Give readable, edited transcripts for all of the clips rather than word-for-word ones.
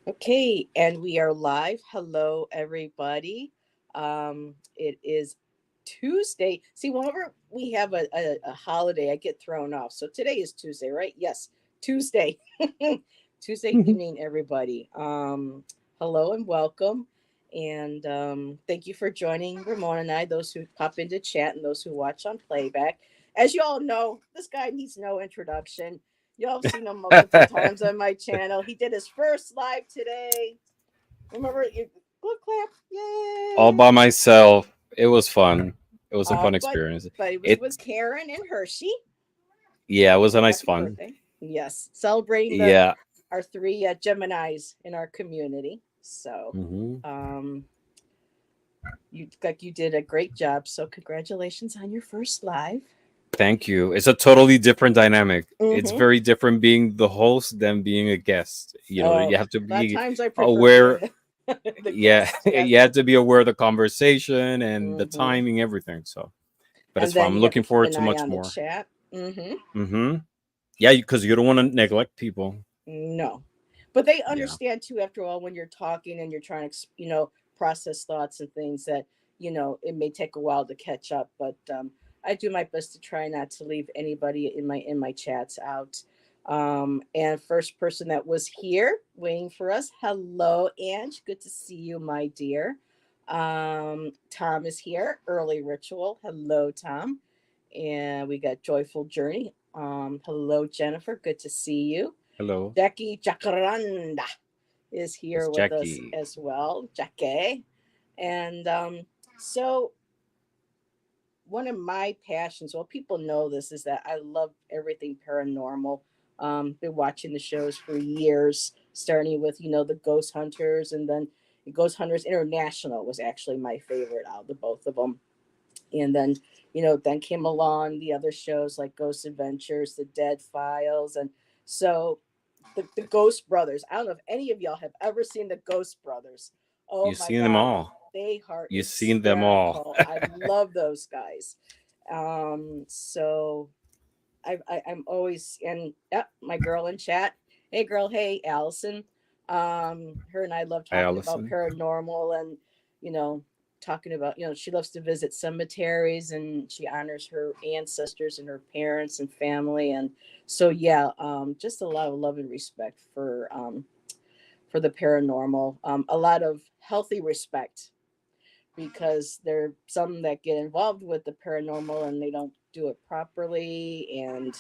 Okay, and we are live. Hello, everybody. It is Tuesday. See, whenever we have a holiday, I get thrown off. So today is Tuesday, right? Yes, Tuesday. Tuesday evening, everybody. Hello and welcome. And thank you for joining Ramon and I, those who pop into chat and those who watch on playback. As you all know, this guy needs no introduction. Y'all have seen him multiple times on my channel. He did his first live today. Remember, you good clap, All yay! by myself. It was fun. It was a Uh, fun but experience. but it was with It Karen and Hershey. Yeah, it was a nice Happy fun. birthday! Yes, celebrating the Yeah. our three Geminis in our community. So, hmm um, you did a great job. So, congratulations on your first live. Thank you. It's a totally different dynamic. It's Mm-hmm. very different being the host than being a guest. You have to A lot of be times I prefer being aware. the Yeah, guest. you Yes. have to be aware of the conversation and the Mm-hmm. timing, everything. So, but it's And fun. then I'm you have to looking keep forward an to eye much on the more. chat. Mm-hmm. hmm Yeah, because you don't want to neglect people. No, but they Yeah. understand too. After all, when you're talking and you're trying to, process thoughts and things that it may take a while to catch up. But I do my best to try not to leave anybody in my chats out. And first person that was here waiting for us. Hello, Ange. Good to see you, my dear. Tom is here. Early ritual. Hello, Tom. And we got joyful journey. Hello, Jennifer. Good to see you. Hello, Jackie Jacaranda is it's here with us Jackie. as well. Jackie. And so, one of my passions, well, people know this, is that I love everything paranormal. Been watching the shows for years, starting with, the Ghost Hunters, and then Ghost Hunters International was actually my favorite out of the both of them. And then, then came along the other shows like Ghost Adventures, The Dead Files. And so the Ghost Brothers. I don't know if any of y'all have ever seen the Ghost Brothers. Oh You've my seen them God, all. they are You've seen them all. hysterical. I love those guys. So I'm always, and yep, my girl in chat. Hey girl, hey Allison. Her and I love Hi, talking about Allison. paranormal and you know talking about, she loves to visit cemeteries and she honors her ancestors and her parents and family. And so yeah, just a lot of love and respect for the paranormal. A lot of healthy respect, because there are some that get involved with the paranormal and they don't do it properly. And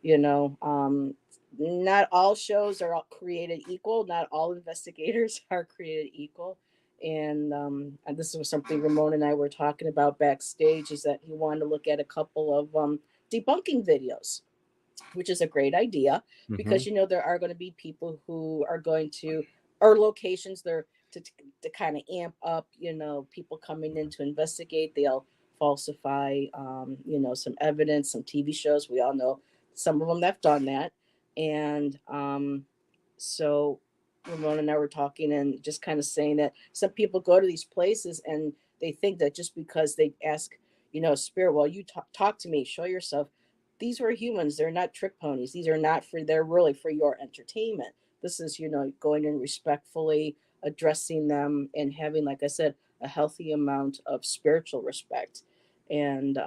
you know um not all shows are all created equal, not all investigators are created equal. And this was something Ramon and I were talking about backstage, is that he wanted to look at a couple of debunking videos, which is a great idea, hmm because there are going to be people who are going to, or locations there, to kind of amp up, people coming in to investigate. They'll falsify, some evidence, some TV shows. We all know some of them that have done that. And so Ramona and I were talking and just kind of saying that some people go to these places and they think that just because they ask, spirit, well, you talk to me, show yourself. These were humans. They're not trick ponies. These are not for, they're really for your entertainment. This is, going in respectfully, addressing them, and having, like I said, a healthy amount of spiritual respect and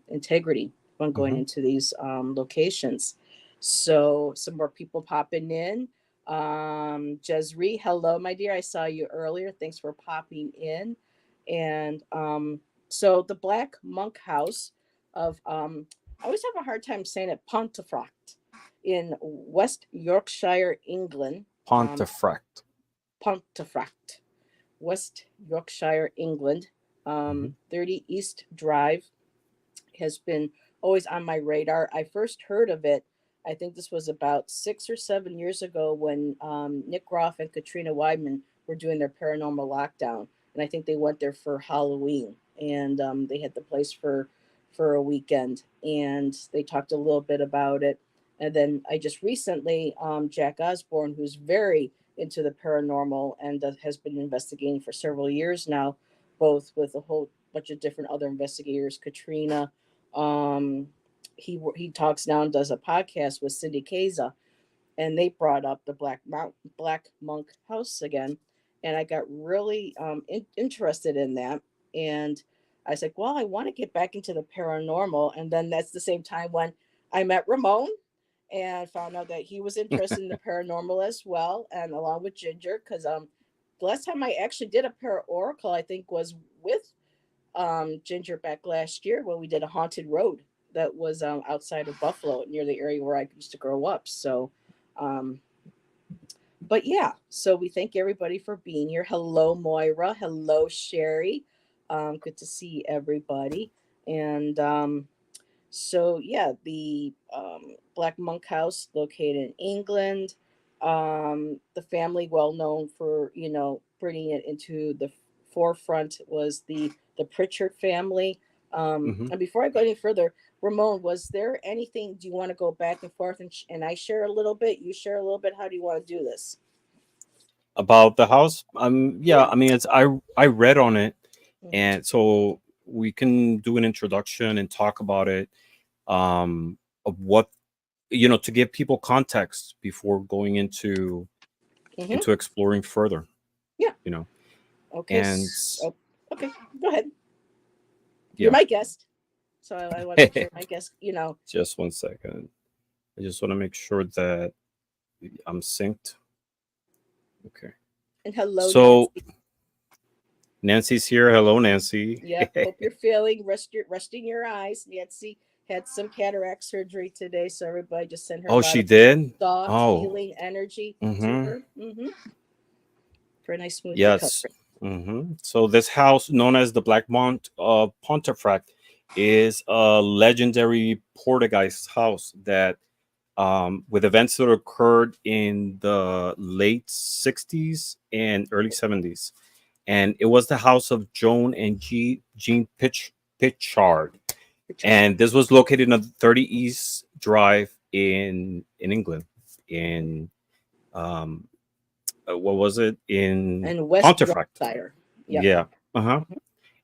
integrity when going hmm into these locations. So, some more people popping in. Jezri, hello, my dear. I saw you earlier. Thanks for popping in. And so, the Black Monk House of I always have a hard time saying it, Pontefract, in West Yorkshire, England. Um, Pontefract. Pontefract, West Yorkshire, England. hmm 30 East Drive has been always on my radar. I first heard of it, I think this was about 6 or 7 years ago, when Nick Groff and Katrina Weidman were doing their paranormal lockdown. And I think they went there for Halloween. And they had the place for a weekend. And they talked a little bit about it. And then I just recently, Jack Osborne, who's very into the paranormal and has been investigating for several years now, both with a whole bunch of different other investigators, Katrina. Um, he talks now and does a podcast with Cindy Kaza, and they brought up the Black Monk house again, and I got really interested in that. And I was like, well, I want to get back into the paranormal. And then that's the same time when I met Ramon and found out that he was interested in the paranormal as well, and along with Ginger, because the last time I actually did a para oracle, I think, was with Ginger back last year when we did a haunted road that was outside of Buffalo near the area where I used to grow up. So, um, but yeah, so we thank everybody for being here. Hello, Moira. Hello, Sherry. Good to see everybody. And so yeah, the Black Monk House located in England. The family, well known for bringing it into the forefront, was the Pritchard family. Hmm. And before I go any further, Ramon, was there anything? Do you want to go back and forth and I share a little bit? You share a little bit. How do you want to do this? About the house, yeah, Yeah. I mean, I read on it, Hmm. and so we can do an introduction and talk about it, of what, to give people context before going Hmm. into exploring further, Yeah. you know. Okay. And Oh, okay. Go ahead. You're yeah. my guest, so I want to make sure my guest. Just one second. I just want to make sure that I'm synced. Okay. And hello, So Nancy. Nancy's here. Hello, Nancy. Yep. Hope you're feeling resting your eyes. Nancy had some cataract surgery today, so everybody just sent her a Oh, lot she of did. soft Oh. healing energy to Mm-hmm. her. For a nice smooth Yes. recovery. So this house, known as the Black Mont Pontefract, is a legendary Portuguese house that, with events that occurred in the late 60s and early 70s. And it was the house of Joan and Jean Pitchard. And this was located on 30 East Drive in England. In um, what was it? In And West Pontefract. Yorkshire. Yep. Yeah. Uh-huh.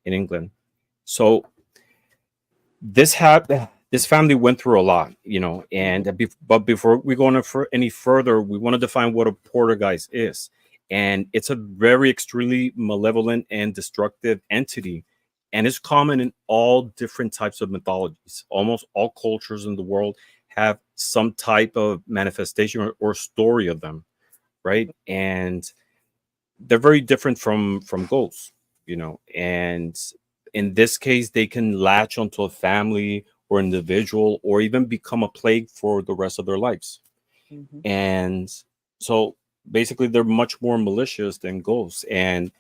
In England. So this family went through a lot, Hmm. but before we go on any further, we want to define what a poltergeist is. And it's a very extremely malevolent and destructive entity, and it's common in all different types of mythologies. Almost all cultures in the world have some type of manifestation or story of them, right? And they're very different from ghosts, and in this case they can latch onto a family or individual or even become a plague for the rest of their lives. Hmm. And so basically they're much more malicious than ghosts, and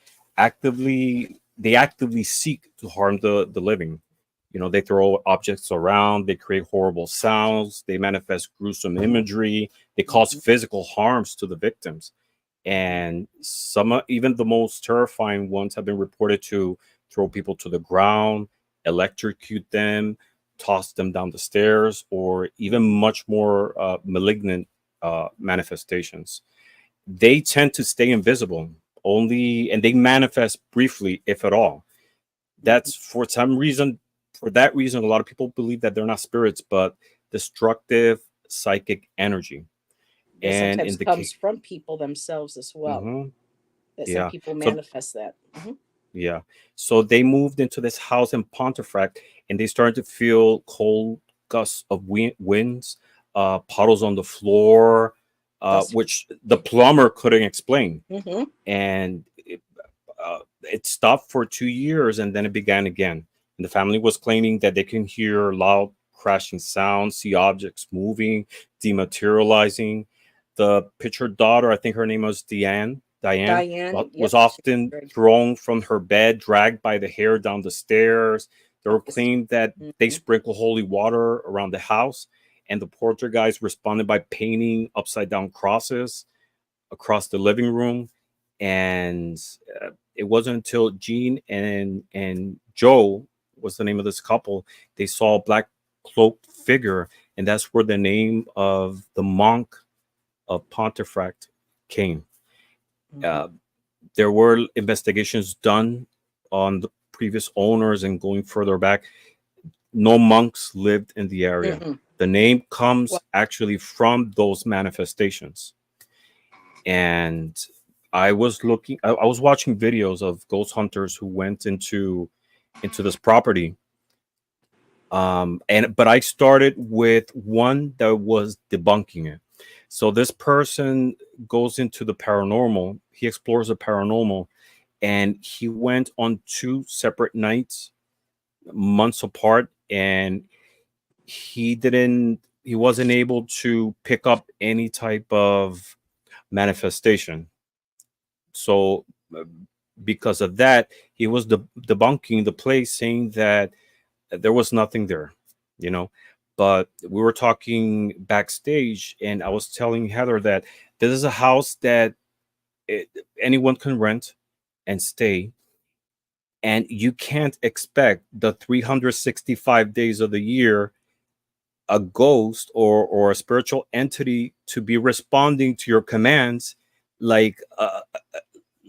they actively seek to harm the living. They throw objects around, they create horrible sounds, they manifest gruesome imagery, they cause Hmm. physical harms to the victims. And some, even the most terrifying ones, have been reported to throw people to the ground, electrocute them, toss them down the stairs, or even much more malignant manifestations. They tend to stay invisible only, and they manifest briefly, if at all. That's for some reason. For that reason, a lot of people believe that they're not spirits, but destructive psychic energy. That And sometimes in the comes case, from people themselves as well. That some yeah. people So manifest that. Hmm. yeah. So they moved into this house in Pontefract, and they started to feel cold gusts of winds, puddles on the floor, Dusty. which the plumber couldn't explain. Hmm. And it stopped for 2 years, and then it began again. And the family was claiming that they can hear loud crashing sounds, see objects moving, dematerializing. The pictured daughter, I think her name was Diane, Diane. was Yep. She's often very thrown from her bed, dragged by the hair down the stairs. There were obvious. claims that they Hmm. sprinkle holy water around the house, and the poltergeist responded by painting upside down crosses across the living room. And it wasn't until Jean and Joe was the name of this couple, they saw a black cloaked figure, and that's where the name of the monk of Pontefract came. Hmm. Uh, there were investigations done on the previous owners, and going further back, no monks lived in the area. The name comes Well, actually from those manifestations. And I was watching videos of ghost hunters who went into this property. And but I started with one that was debunking it. So this person goes into the paranormal, he explores the paranormal, and he went on two separate nights, months apart, and he wasn't able to pick up any type of manifestation. So because of that, he was debunking the place, saying that there was nothing there, you know. But we were talking backstage, and I was telling Heather that this is a house that it, anyone can rent and stay, and you can't expect the 365 days of the year a ghost or a spiritual entity to be responding to your commands like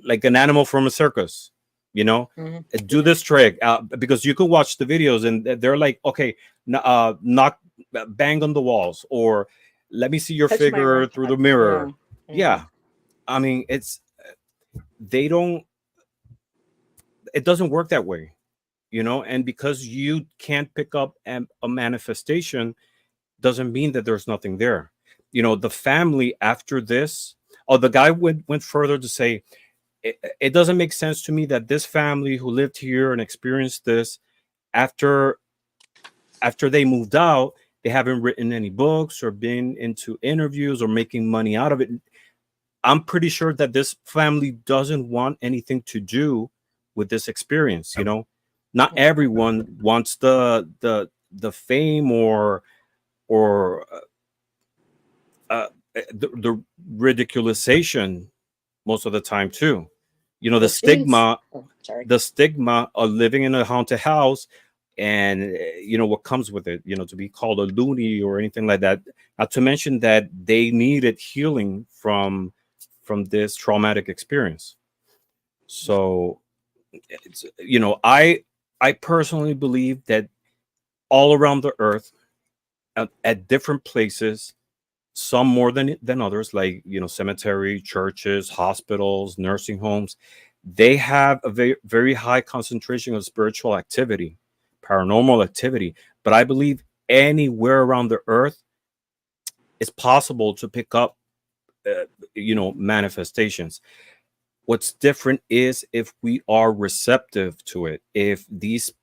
like an animal from a circus, you know. Do yeah. this trick, because you can watch the videos and they're like, okay, knock, bang on the walls, or let me see your Touch my figure REM through the pod. Yeah. mirror. Hmm. Yeah, I mean, they don't it doesn't work that way, you know. And because you can't pick up a manifestation doesn't mean that there's nothing there. You know, the family after this, oh, the guy went further to say it doesn't make sense to me that this family who lived here and experienced this, after they moved out, they haven't written any books or been into interviews or making money out of it. I'm pretty sure that this family doesn't want anything to do with this experience, you know. Not everyone wants the fame or uh, the ridiculization most of the time too. You know, Well, Jane's. Oh, sorry. the stigma of living in a haunted house, and you know what comes with it, you know, to be called a loony or anything like that. Not to mention that they needed healing from this traumatic experience. So it's, you know, I personally believe that all around the earth, at different places, some more than others, like, you know, cemetery, churches, hospitals, nursing homes, they have a very high concentration of spiritual activity, paranormal activity. But I believe anywhere around the earth it's possible to pick up uh, you know, manifestations. What's different is if we are receptive to it, if these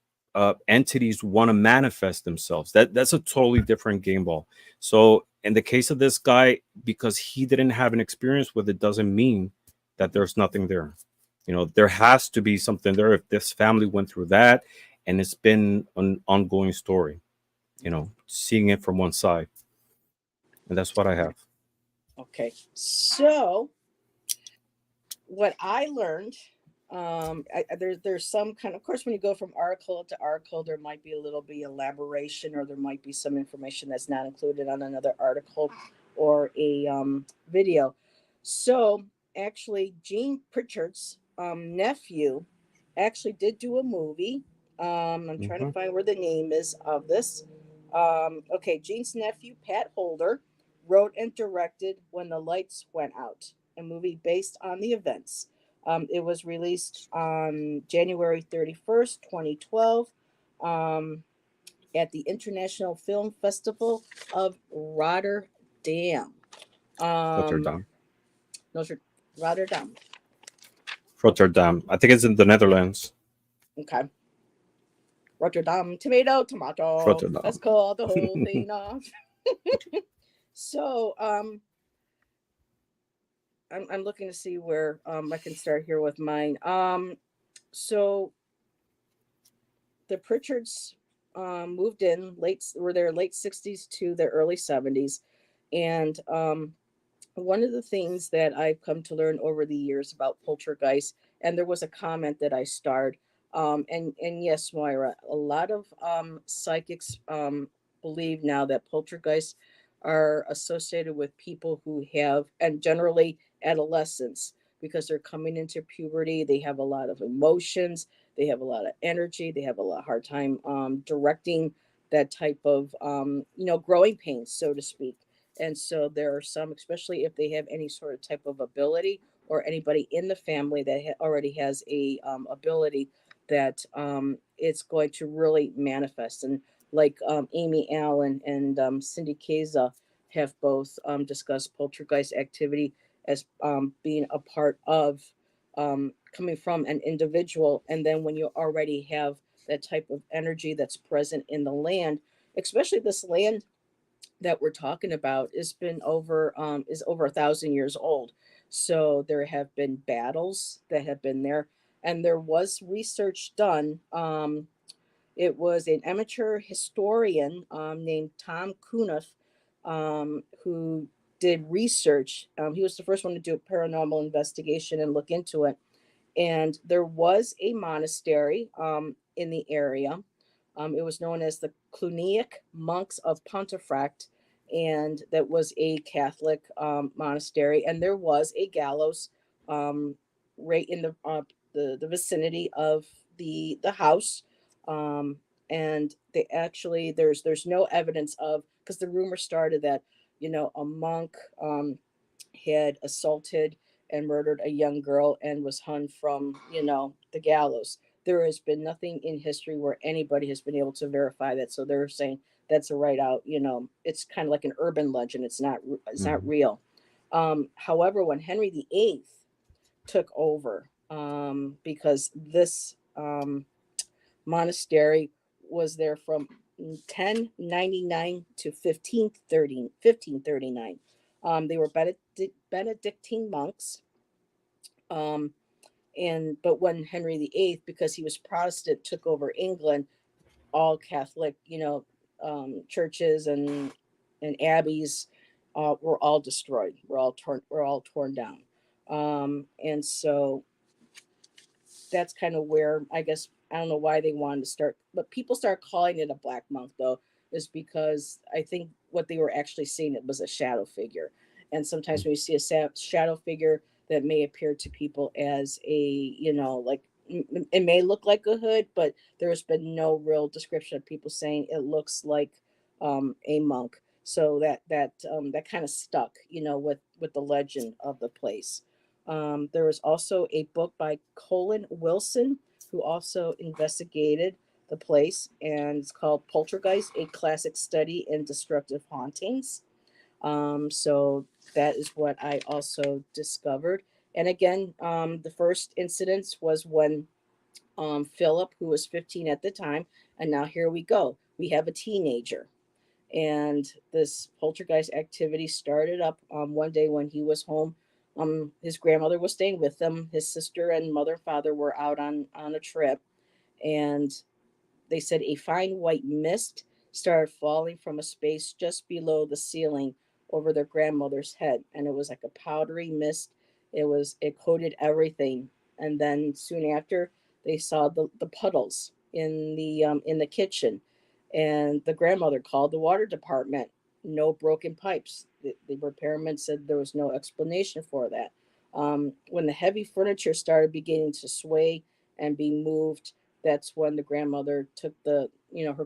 entities want to manifest themselves, that's a totally different game ball. So in the case of this guy, because he didn't have an experience with it doesn't mean that there's nothing there. You know, there has to be something there if this family went through that, and it's been an ongoing story, you know, seeing it from one side. And that's what I have. Okay. So what I learned, there's some kind of course when you go from article to article, there might be a little bit elaboration, or there might be some information that's not included on another article or a video. So actually, Gene Pritchard's nephew actually did do a movie. I'm trying to Hmm. find where the name is of this. Okay, Gene's nephew, Pat Holder, wrote and directed When the Lights Went Out, a movie based on the events. It was released on January 31st, 2012, um, at the International Film Festival of Rotterdam. Um, Rotterdam. no, Rotterdam. Rotterdam, I think it's in the Netherlands. Okay. Rotterdam, tomato, tomato. Rotterdam. Let's call the whole thing off. So, I'm looking to see where I can start here with mine. So the Pritchards moved in were their late 60s to their early 70s, and one of the things that I've come to learn over the years about poltergeist, and there was a comment that I starred, and yes, Moira, a lot of psychics believe now that poltergeists are associated with people who have, and generally adolescents, because they're coming into puberty. They have a lot of emotions. They have a lot of energy. They have a lot hard time directing. that type of growing pains, so to speak. And so there are some, especially if they have any sort of type of ability, or anybody in the family that already has a ability, that it's going to really manifest. And like Amy Allen and Cindy Kaza have both discussed poltergeist activity as being a part of coming from an individual. And then when you already have that type of energy that's present in the land, especially this land that we're talking about is over 1,000 years old. So there have been battles that have been there, and there was research done. It was an amateur historian named Tom Cuniff who did research. He was the first one to do a paranormal investigation and look into it. And there was a monastery in the area. It was known as the Cluniac Monks of Pontefract, and that was a Catholic monastery. And there was a gallows right in the vicinity of the house. Um, and they actually there's no evidence of, because the rumor started that a monk had assaulted and murdered a young girl and was hung from the gallows. There has been nothing in history where anybody has been able to verify that. So they're saying that's a right out. It's kind of like an urban legend. It's not Mhm. real. However, when Henry VIII took over, because this monastery was there from 1099 to 1539. They were Benedictine monks. Um, but when Henry VIII, because he was Protestant, took over England, all Catholic, churches and abbeys were all destroyed. Were all torn down. And so that's kind of where, I guess, I don't know why they wanted to start, but people start calling it a black monk though, is because I think what they were actually seeing, it was a shadow figure. And sometimes when you see a shadow figure that may appear to people as a, like, it may look like a hood, but there's been no real description of people saying it looks like a monk. So that kind of stuck, with the legend of the place. There was also a book by Colin Wilson, who also investigated the place, and it's called Poltergeist, a classic study in destructive hauntings. So that is what I also discovered. And again, the first incident was when Philip, who was 15 at the time, and now here we go. We have a teenager. And this poltergeist activity started up one day when he was home. His grandmother was staying with them. His sister and mother and father were out on a trip, and they said a fine white mist started falling from a space just below the ceiling over their grandmother's head, and it was like a powdery mist. It coated everything, and then soon after they saw the puddles in the kitchen, and the grandmother called the water department. No broken pipes. The repairman said there was no explanation for that. When the heavy furniture started beginning to sway and be moved, that's when the grandmother took her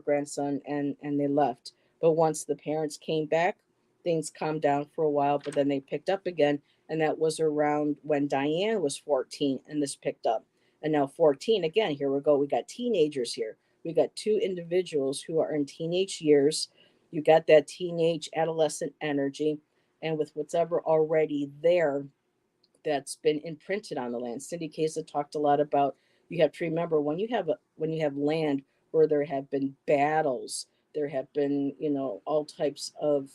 grandson, and they left. But once the parents came back, things calmed down for a while, but then they picked up again. And that was around when Diane was 14, and this picked up. And now 14 again, here we go. We got teenagers here. We got two individuals who are in teenage years. You got that teenage adolescent energy, and with whatever already there, that's been imprinted on the land. Cindy Kaza talked a lot about, you have to remember, when you have land where there have been battles, there have been all types of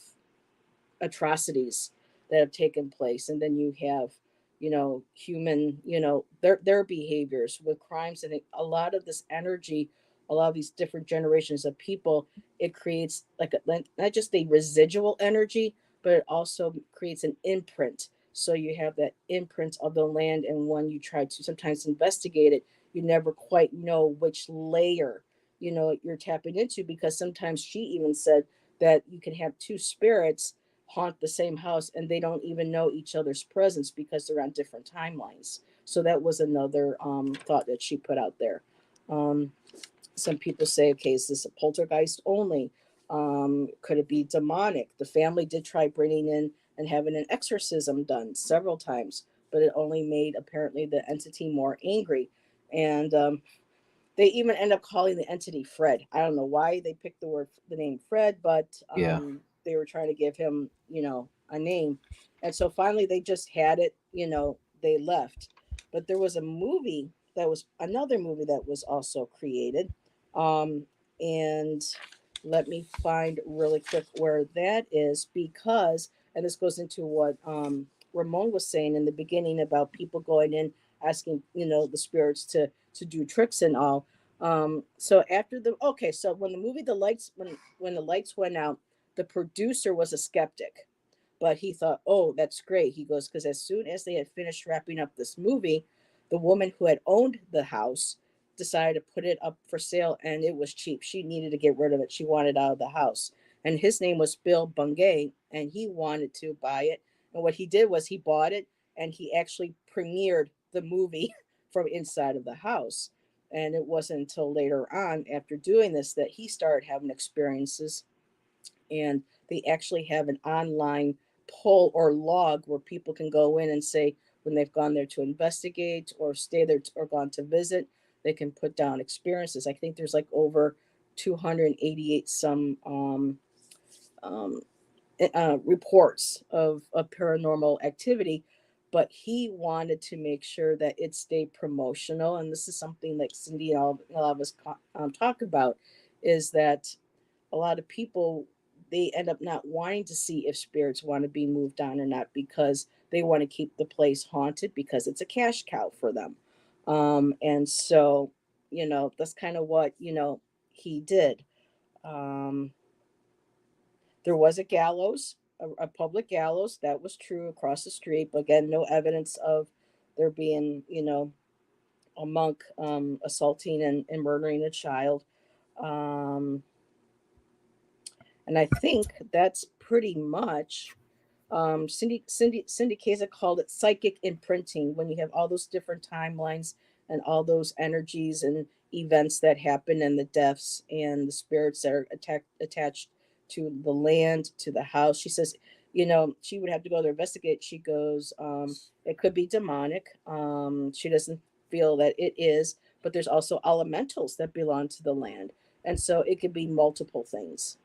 atrocities that have taken place, and then you have human, their behaviors with crimes. And a lot of this energy, a lot of these different generations of people, it creates like not just a residual energy, but it also creates an imprint. So you have that imprint of the land, and when you try to sometimes investigate it, you never quite know which layer you're tapping into, because sometimes she even said that you can have two spirits haunt the same house and they don't even know each other's presence because they're on different timelines. So that was another thought that she put out there. Um, some people say, okay, is this a poltergeist only? Could it be demonic? The family did try bringing in and having an exorcism done several times, but it only made apparently the entity more angry. And they even end up calling the entity Fred. I don't know why they picked the name Fred, but Yeah. they were trying to give him, a name. And so finally they just had it, they left. But there was another movie that was also created. Um, and let me find really quick where that is, because, and this goes into what Ramon was saying in the beginning about people going in asking, the spirits to do tricks and all. So after so when the movie, the lights, when the lights went out, the producer was a skeptic, but he thought, oh, that's great. He goes, because as soon as they had finished wrapping up this movie, the woman who had owned the house decided to put it up for sale, and it was cheap. She needed to get rid of it. She wanted out of the house. And his name was Bill Bungay, and he wanted to buy it. And what he did was he bought it, and he actually premiered the movie from inside of the house. And it wasn't until later on, after doing this, that he started having experiences. And they actually have an online poll or log where people can go in and say when they've gone there to investigate or stay there or gone to visit, they can put down experiences. I think there's like over 288 some um, reports of paranormal activity, but he wanted to make sure that it stayed promotional. And this is something like Cindy and all of us talk about, is that a lot of people, they end up not wanting to see if spirits want to be moved on or not, because they want to keep the place haunted because it's a cash cow for them. And so, that's kind of what, he did. Um, there was a gallows, a public gallows. That was true across the street. But again, no evidence of there being, a monk assaulting and murdering a child. Um, and I think that's pretty much. Cindy Kaza called it psychic imprinting, when you have all those different timelines and all those energies and events that happen, and the deaths and the spirits that are attached to the land, to the house. She says, she would have to go there investigate. She goes, it could be demonic. She doesn't feel that it is, but there's also elementals that belong to the land, and so it could be multiple things.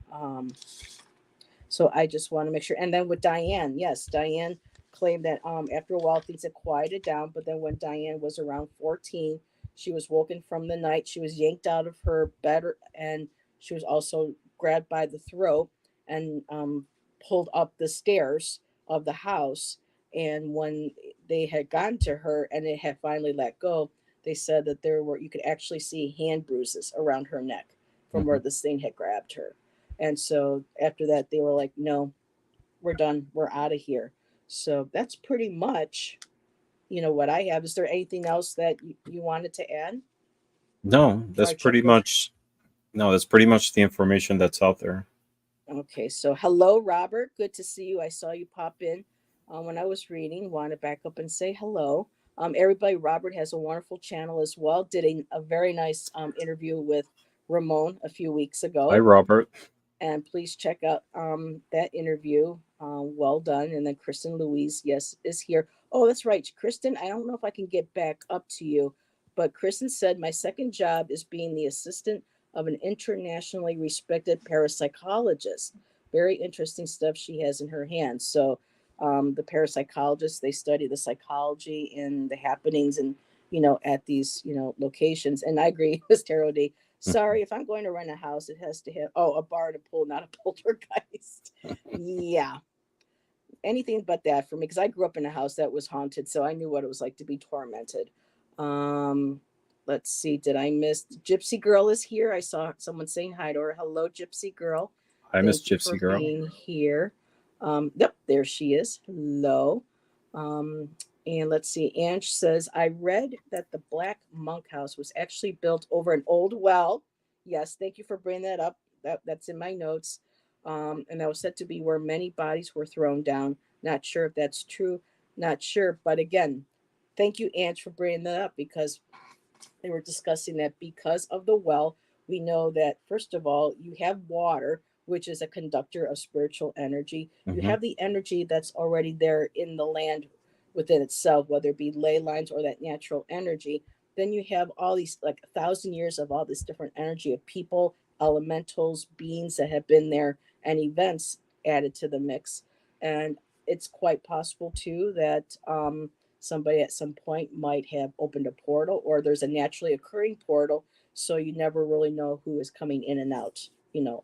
So I just want to make sure. And then with Diane, yes, Diane claimed that after a while things had quieted down, but then when Diane was around 14, she was woken from the night. She was yanked out of her bed, and she was also grabbed by the throat and pulled up the stairs of the house. And when they had gotten to her and it had finally let go, they said that you could actually see hand bruises around her neck from where Mhm. this thing had grabbed her. And so after that, they were like, no, we're done. We're out of here. So that's pretty much, what I have. Is there anything else that you wanted to add No, before that's I check pretty with? much no, that's pretty much the information that's out there. Okay. So hello, Robert. Good to see you. I saw you pop in when I was reading. Want to back up and say hello. Everybody, Robert has a wonderful channel as well. Did a very nice interview with Ramon a few weeks Hi, ago. Robert. And please check out that interview. Well done. And then Kristen Louise, yes, is here. Oh, that's right, Kristen. I don't know if I can get back up to you, but Kristen said my second job is being the assistant of an internationally respected parapsychologist. Very interesting stuff she has in her hands. So the parapsychologists, they study the psychology and the happenings and at these locations. And I agree with Tarot D. Sorry, if I'm going to rent a house, it has to have a bar and a pool, not a poltergeist. Yeah, anything but that for me, because I grew up in a house that was haunted, so I knew what it was like to be tormented. Um, let's see, did I miss Gypsy Girl is here? I saw someone saying hi to her. Hello, Gypsy Girl. Hi, Miss Thank you for Gypsy Girl. being here. Yep, there she is. Hello. Um, and let's see, Ange says, I read that the Black Monk House was actually built over an old well. Yes, thank you for bringing that up. That's in my notes. And that was said to be where many bodies were thrown down. Not sure if that's true. Not sure. But again, thank you, Ange, for bringing that up, because they were discussing that because of the well, we know that, first of all, you have water, which is a conductor of spiritual energy. You Hmm. have the energy that's already there in the land within itself, whether it be ley lines or that natural energy. Then you have all these, like, 1,000 years of all this different energy of people, elementals, beings that have been there, and events added to the mix. And it's quite possible too that somebody at some point might have opened a portal, or there's a naturally occurring portal, so you never really know who is coming in and out,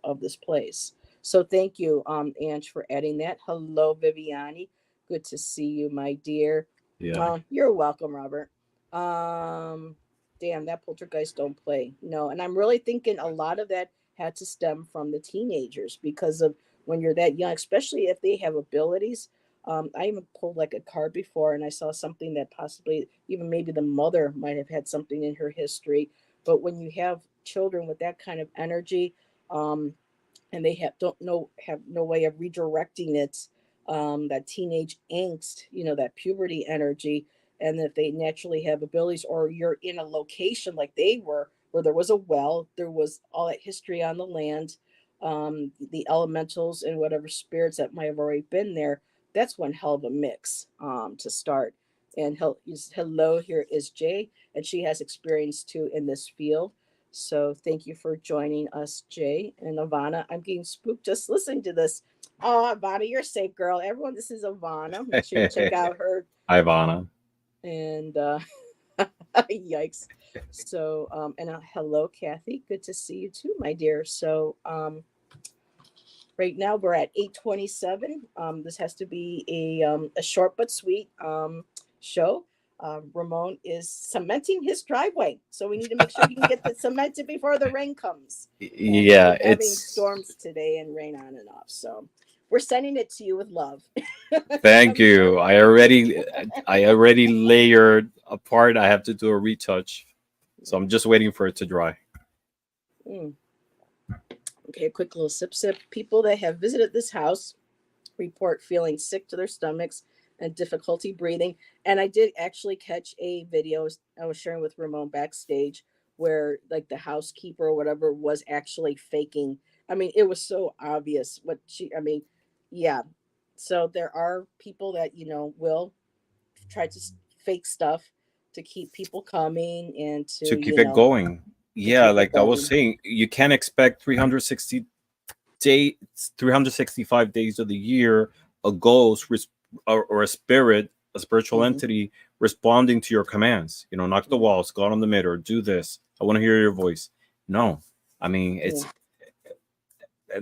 of this place. So thank you, Ange, for adding that. Hello, Viviani. Good to see you, my dear. Yeah. You're welcome, Robert. Um, Damn, that poltergeist don't play. No, and I'm really thinking a lot of that had to stem from the teenagers, because of when you're that young, especially if they have abilities. I even pulled like a card before, and I saw something that possibly even maybe the mother might have had something in her history. But when you have children with that kind of energy, um, and they have no way of redirecting it, that teenage angst, that puberty energy, and if they naturally have abilities, or you're in a location like they were, where there was a well, there was all that history on the land, the elementals and whatever spirits that might have already been there, that's one hell of a mix, to start. And hello, here is Jay, and she has experience too in this field. So thank you for joining us, Jay and Ivana. I'm getting spooked just listening to this. Oh, Ivana, you're safe, girl. Everyone, this is Ivana. Make sure you check out her. Ivana. And yikes. So, and hello, Kathy. Good to see you too, my dear. So, right now we're at 8:27. This has to be a short but sweet show. Ramon is cementing his driveway, so we need to make sure he can get the cemented before the rain comes. And Yeah, we're having it's storms today and rain on and off. So we're sending it to you with love. thank I'm sure. you. I already layered a part. I have to do a retouch. So I'm just waiting for it to dry. Mm. Okay, a quick little sip. People that have visited this house report feeling sick to their stomachs and difficulty breathing. And I did actually catch a video I was sharing with Ramon backstage, where like the housekeeper or whatever was actually faking. I mean, it was so obvious what I mean, yeah. So there are people that, will try to fake stuff to keep people coming and To to, keep it going. to Yeah, keep it like I was going. saying, you can't expect 360 days, 365 days of the year, a ghost or a spirit, a spiritual Hmm. entity responding to your commands. Knock the Yeah. walls, go out on the mirror, do this. I want to hear your voice. No, I mean, Yeah.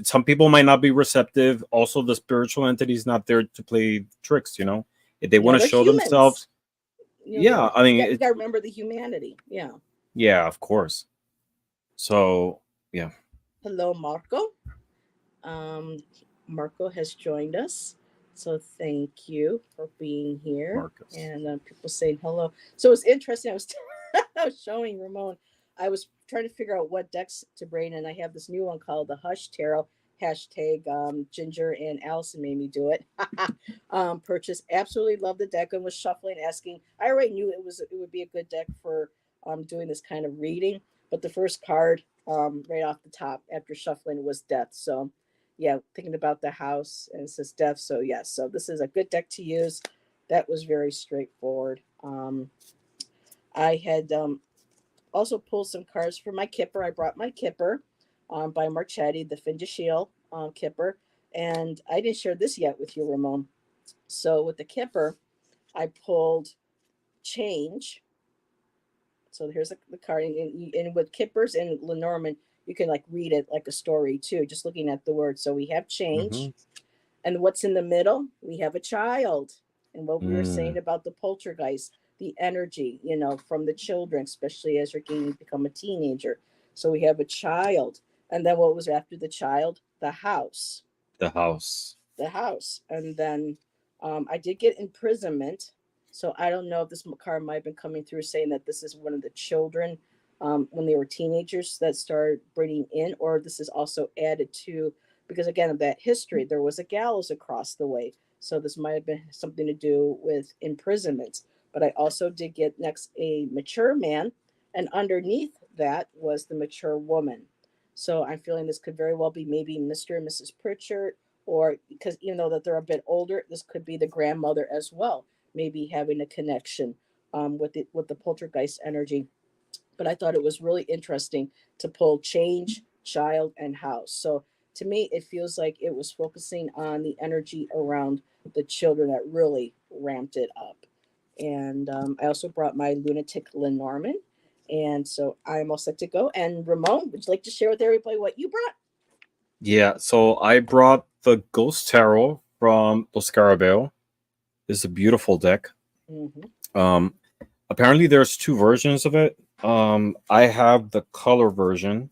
some people might not be receptive. Also, the spiritual entity is not there to play tricks. If they want to They're show humans. themselves, yeah, I You mean, got you got to remember the humanity. Yeah. yeah, of course. So, yeah, Hello, Marco. Um, Marco has joined us, so thank you for being here. Marcus. And people saying hello. So it's interesting. I was I was showing Ramon. I was trying to figure out what decks to bring, and I have this new one called the Hush Tarot. Hashtag Ginger and Allison made me do it. Purchase. Absolutely love the deck, and was shuffling, asking. I already knew it would be a good deck for doing this kind of reading. But the first card, right off the top after shuffling, was Death. So yeah, thinking about the house, and it says Death. So yes, so this is a good deck to use. That was very straightforward. I had also pulled some cards for my Kipper. I brought my Kipper, by Marchetti, the Findushiel Kipper, and I didn't share this yet with you, Ramon. So with the Kipper, I pulled Change. So here's the card, and with Kippers and Lenormand, you can like read it like a story too, just looking at the words. So we have Hmm. Change, and what's in the middle? We have a child, and what we were saying Mm, about the poltergeist, the energy, from the children, especially as you're getting become a teenager. So we have a child, and then what was after the child? The house, the house. and then I did get imprisonment. So I don't know if this card might have been coming through saying that this is one of the children, when they were teenagers, that started bringing in, or this is also added to, because again of that history, there was a gallows across the way. So this might have been something to do with imprisonment. But I also did get next a mature man, and underneath that was the mature woman. So I'm feeling this could very well be maybe Mr. and Mrs. Pritchard, or because even though that they're a bit older, this could be the grandmother as well, maybe having a connection with the poltergeist energy. But I thought it was really interesting to pull change, child, and house. So to me, it feels like it was focusing on the energy around the children that really ramped it up. And I also brought my lunatic Lenormand. And so I'm all set to go. And Ramon, would you like to share with everybody what you brought? Yeah, so I brought the Ghost Tarot from Los Scarabeo. It's a beautiful deck. Mm-hmm. Um, Apparently there's two versions of it. I have the color version,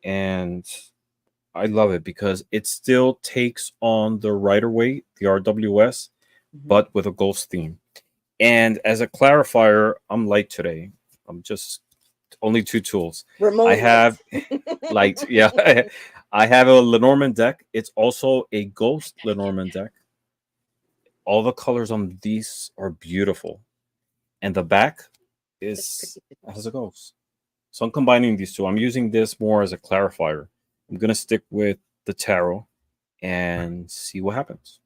and I love it because it still takes on the Rider Waite, the RWS, Mm-hmm. but with a ghost theme. And as a clarifier, I'm light today. I'm just only two tools. I Ramon have light, yeah. I have a Lenormand deck. It's also a ghost Lenormand deck. All the colors on these are beautiful, and the back That's is pretty. has a ghost. So I'm combining these two. I'm using this more as a clarifier. I'm gonna stick with the tarot and see what happens.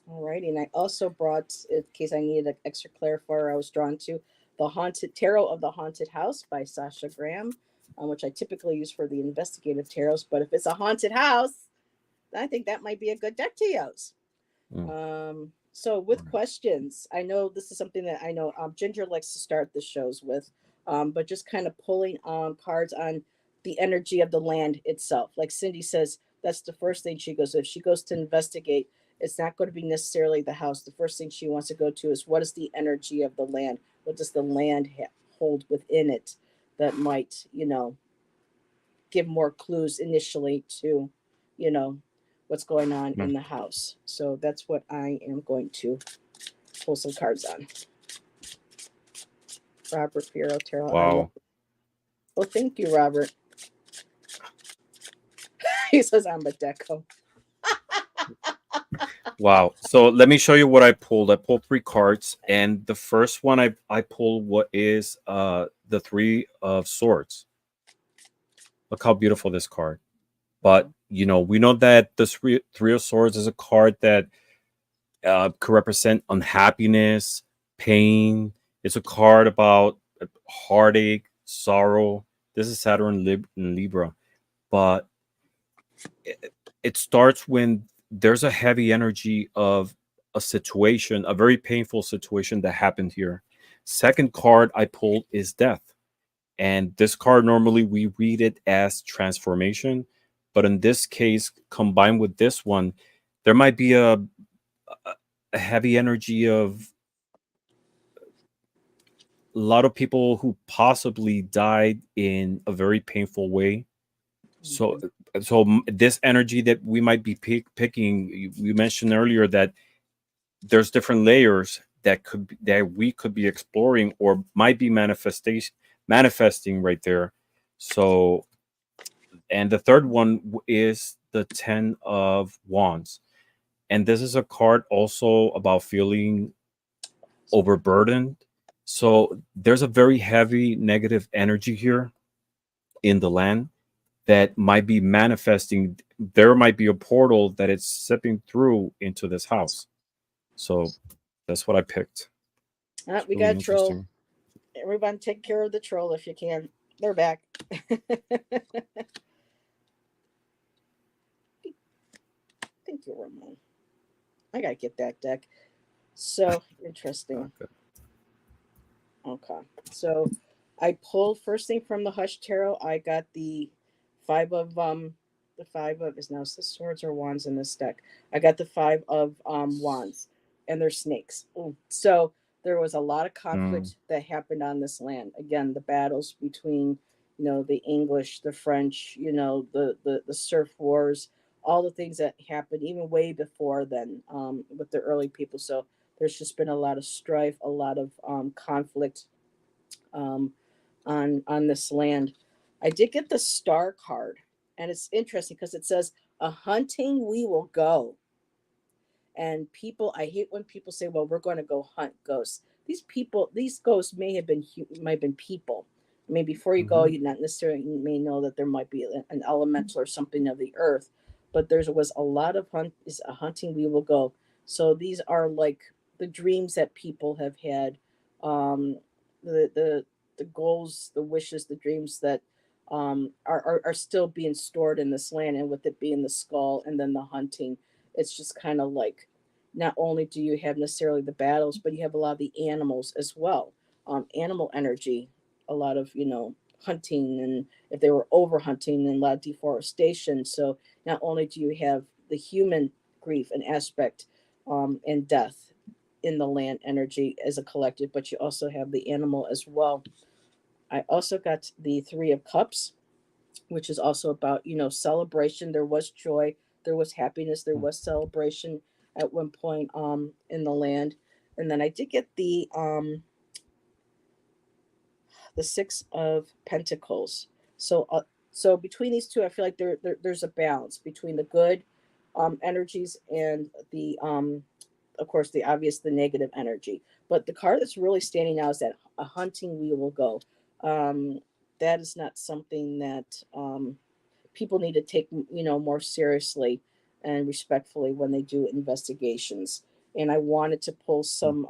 Alrighty, and I also brought, in case I needed an extra clarifier, I was drawn to the Haunted Tarot of the Haunted House by Sasha Graham, which I typically use for the investigative tarots. But if it's a haunted house, I think that might be a good deck to use. Mm. So with questions, I know this is something that I know Ginger likes to start the shows with, but just kind of pulling cards on the energy of the land itself. Like Cindy says, that's the first thing she goes. If she goes to investigate, it's not going to be necessarily the house. The first thing she wants to go to is what is the energy of the land? What does the land hold within it that might, give more clues initially to, you know, what's going on Mm. in the house. So that's what I am going to pull some cards on. Robert Fierro Tarot. I love Wow. it. Well, thank you, Robert. He says I'm a deco. Wow. So let me show you what I pulled. I pulled three cards, and the first one I pulled what is the Three of Swords. Look how beautiful this card. But we know that the three of Swords is a card that could represent unhappiness, pain. It's a card about heartache, sorrow. This is Saturn in Libra, but it starts when there's a heavy energy of a situation, a very painful situation that happened here. Second card I pulled is death. And this card, normally we read it as transformation. But in this case, combined with this one, there might be a heavy energy of a lot of people who possibly died in a very painful way. So, Mhm. this energy that we might be picking, we mentioned earlier that there's different layers that we could be exploring or might be manifesting right there. So, and the third one is the Ten of Wands, and this is a card also about feeling overburdened. So there's a very heavy negative energy here in the land that might be manifesting. There might be a portal that is stepping through into this house. So that's what I picked. It's We really got a troll. interesting. Everyone take care of the troll if you can. They're back. Thank you, Ramon. I gotta get that deck. So interesting. Good. Okay. So I pulled first thing from the Hush Tarot. I got five of the five of is now the swords or wands in this deck. I got the five of wands and they're snakes. Ooh. So there was a lot of Mm, conflict that happened on this land. Again, the battles between the English, the French, the surf wars, all the things that happened even way before then with the early people. So there's just been a lot of strife, a lot of conflict um, on this land. I did get the star card, and it's interesting because it says, "A hunting we will go." And people, I hate when people say, "Well, we're going to go hunt ghosts." These ghosts might have been people. I mean, before you go, you not necessarily you may know that there might be an elemental or something of the earth, but there was a lot of hunting we will go. So these are like the dreams that people have had, um, the goals, the wishes, the dreams that are still being stored in this land, and with it being the skull and then the hunting, it's just kind of like not only do you have necessarily the battles, but you have a lot of the animals as well. Animal energy, a lot of hunting, and if they were over hunting, and a lot of deforestation. So not only do you have the human grief and aspect, and death in the land energy as a collective, but you also have the animal as well. I also got the Three of Cups, which is also about celebration. There was joy, there was happiness, there was celebration at one point in the land. And then I did get the Six of Pentacles. So between these two, I feel like there's a balance between the good energies and the of course the obvious, the negative energy. But the card that's really standing out is that a hunting we will go. um that is not something that people need to take more seriously and respectfully when they do investigations. And I wanted to pull some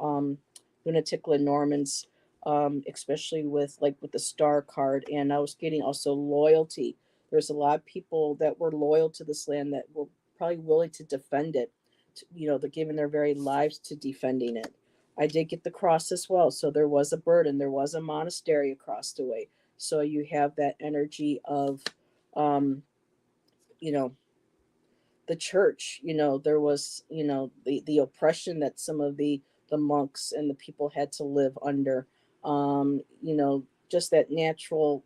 lunatic Lenormands, especially with the star card. And I was getting also loyalty. There's a lot of people that were loyal to this land that were probably willing to defend it. They're giving their very lives to defending it. I did get the cross as well, so there was a burden, there was a monastery across the way. So you have that energy of um you know the church. There was the oppression that some of the monks and the people had to live under. Just that natural,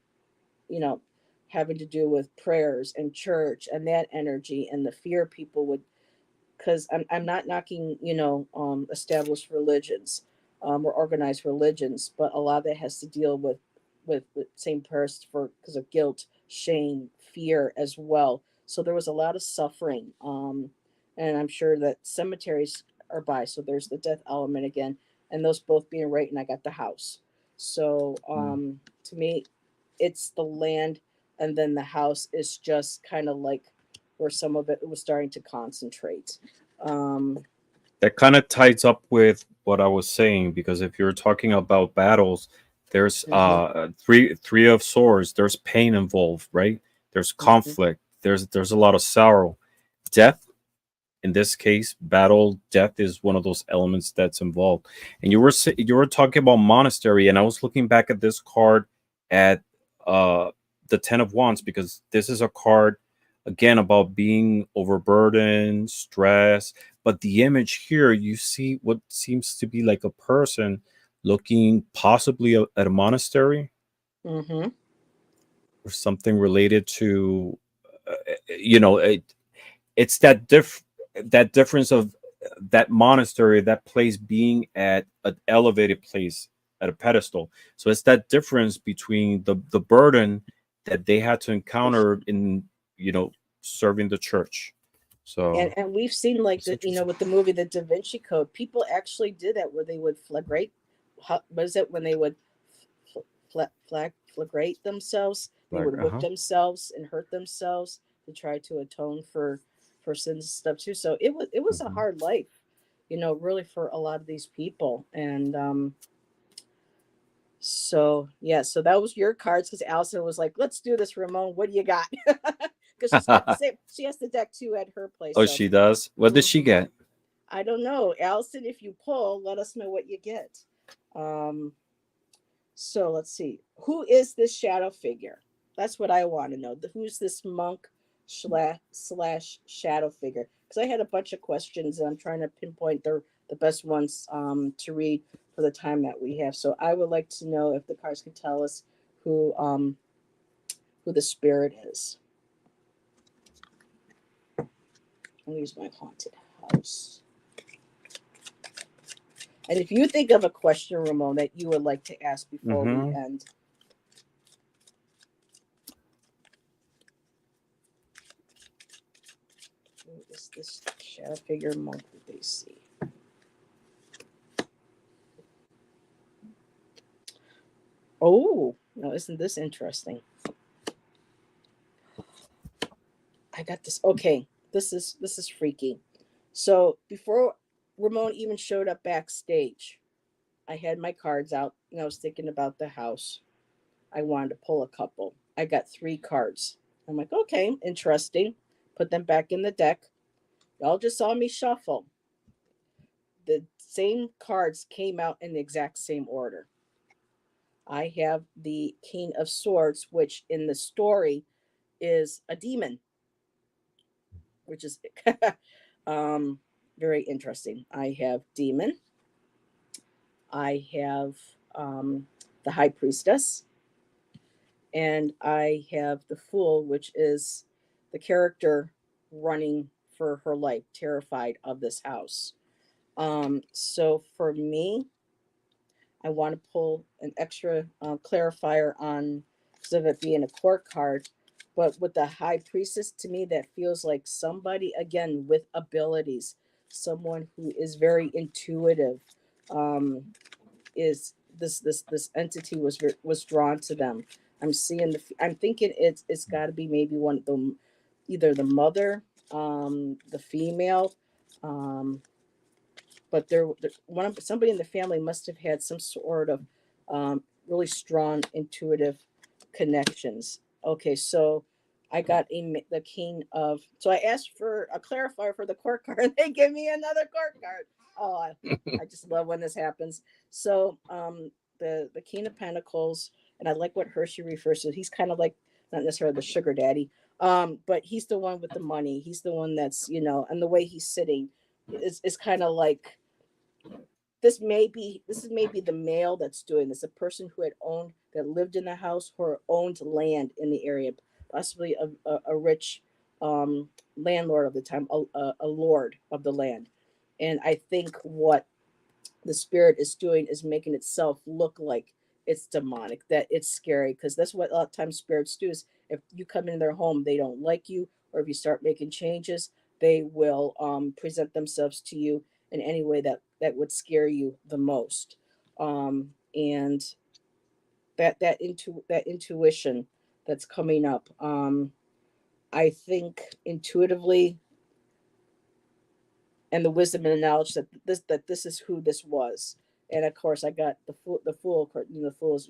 you know having to do with prayers and church and that energy, and the fear people would, because I'm not knocking established religions, or organized religions, but a lot of that has to deal with same person, for because of guilt, shame, fear as well. So there was a lot of suffering, and I'm sure that cemeteries are by, so there's the death element again, and those both being right, and I got the house. So to me, it's the land, and then the house is just kind of like where some of it was starting to concentrate. Um, That kind of ties up with what I was saying, because if you're talking about battles, there's mhm, three of swords. There's pain involved, right? There's mhm, conflict. There's a lot of sorrow. Death, in this case, battle, death is one of those elements that's involved. And you were talking about monastery, and I was looking back at this card at uh the Ten of Wands, because this is a card again about being overburdened, stress. But the image here, you see what seems to be like a person looking possibly at a monastery mhm. or something related to, uh, you know, it's that difference of that monastery, that place being at an elevated place, at a pedestal. So it's that difference between the burden that they had to encounter in, you know, serving the church. So And we've seen like it's the interesting. with the movie The Da Vinci Code, people actually did that where they would flagrate. Was it when they would flagrate themselves? They Like, would whip themselves and hurt themselves to try to atone for sins and stuff too. So it was a mhm. hard life, really for a lot of these people. And so yeah, so that was your cards, because Allison was like, "Let's do this, Ramon. What do you got?" Because she's got the same. She has the deck too at her place. Oh, So she does. What did she mhm. get? I don't know, Allison. If you pull, let us know what you get. Um, so let's see. Who is this shadow figure? That's what I want to know. Who's this monk slash shadow figure? Because I had a bunch of questions, and I'm trying to pinpoint the best ones to read for the time that we have. So I would like to know if the cards can tell us who um, who the spirit is. I'll use my haunted house. And if you think of a question, Ramon, that you would like to ask before we Hmm. end. Who is this shadow figure monk that they see? Oh, Oh, isn't this interesting? I got this. Okay, this is freaky. So before Ramon even showed up backstage, I had my cards out and I was thinking about the house. I wanted to pull a couple. I got 3 cards. I'm like, okay, interesting. Put them back in the deck. Y'all just saw me shuffle. The same cards came out in the exact same order. I have the King of Swords, which in the story is a demon, which is um, very interesting. I have demon. I have the High Priestess, and I have the Fool, which is the character running for her life, terrified of this house. So for me, I want to pull an extra clarifier on because of it being a court card. But with the High Priestess, to me, that feels like somebody, again, with abilities, someone who is very intuitive. Um, is this entity was drawn to them. I'm seeing I'm thinking it's got to be maybe one of them, either the mother, the female, um, but one of somebody in the family must have had some sort of really strong intuitive connections. Okay, so I got the king of. So I asked for a clarifier for the court card, and they give me another court card. Oh, I just love when this happens. So the king of pentacles, and I like what Hershey refers to. He's kind of like not necessarily the sugar daddy, but he's the one with the money. He's the one that's and the way he's sitting is kind of like this is maybe the male that's doing this, a person who had owned that lived in the house or owned land in the area, possibly a rich landlord of the time, a lord of the land. And I think what the spirit is doing is making itself look like it's demonic, that it's scary, because that's what a lot of times spirits do is if you come into their home, they don't like you, or if you start making changes, they will present themselves to you in any way that would scare you the most. And that intuition that's coming up, I think intuitively, and the wisdom and the knowledge that this is who this was. And of course, I got the fool. The fool's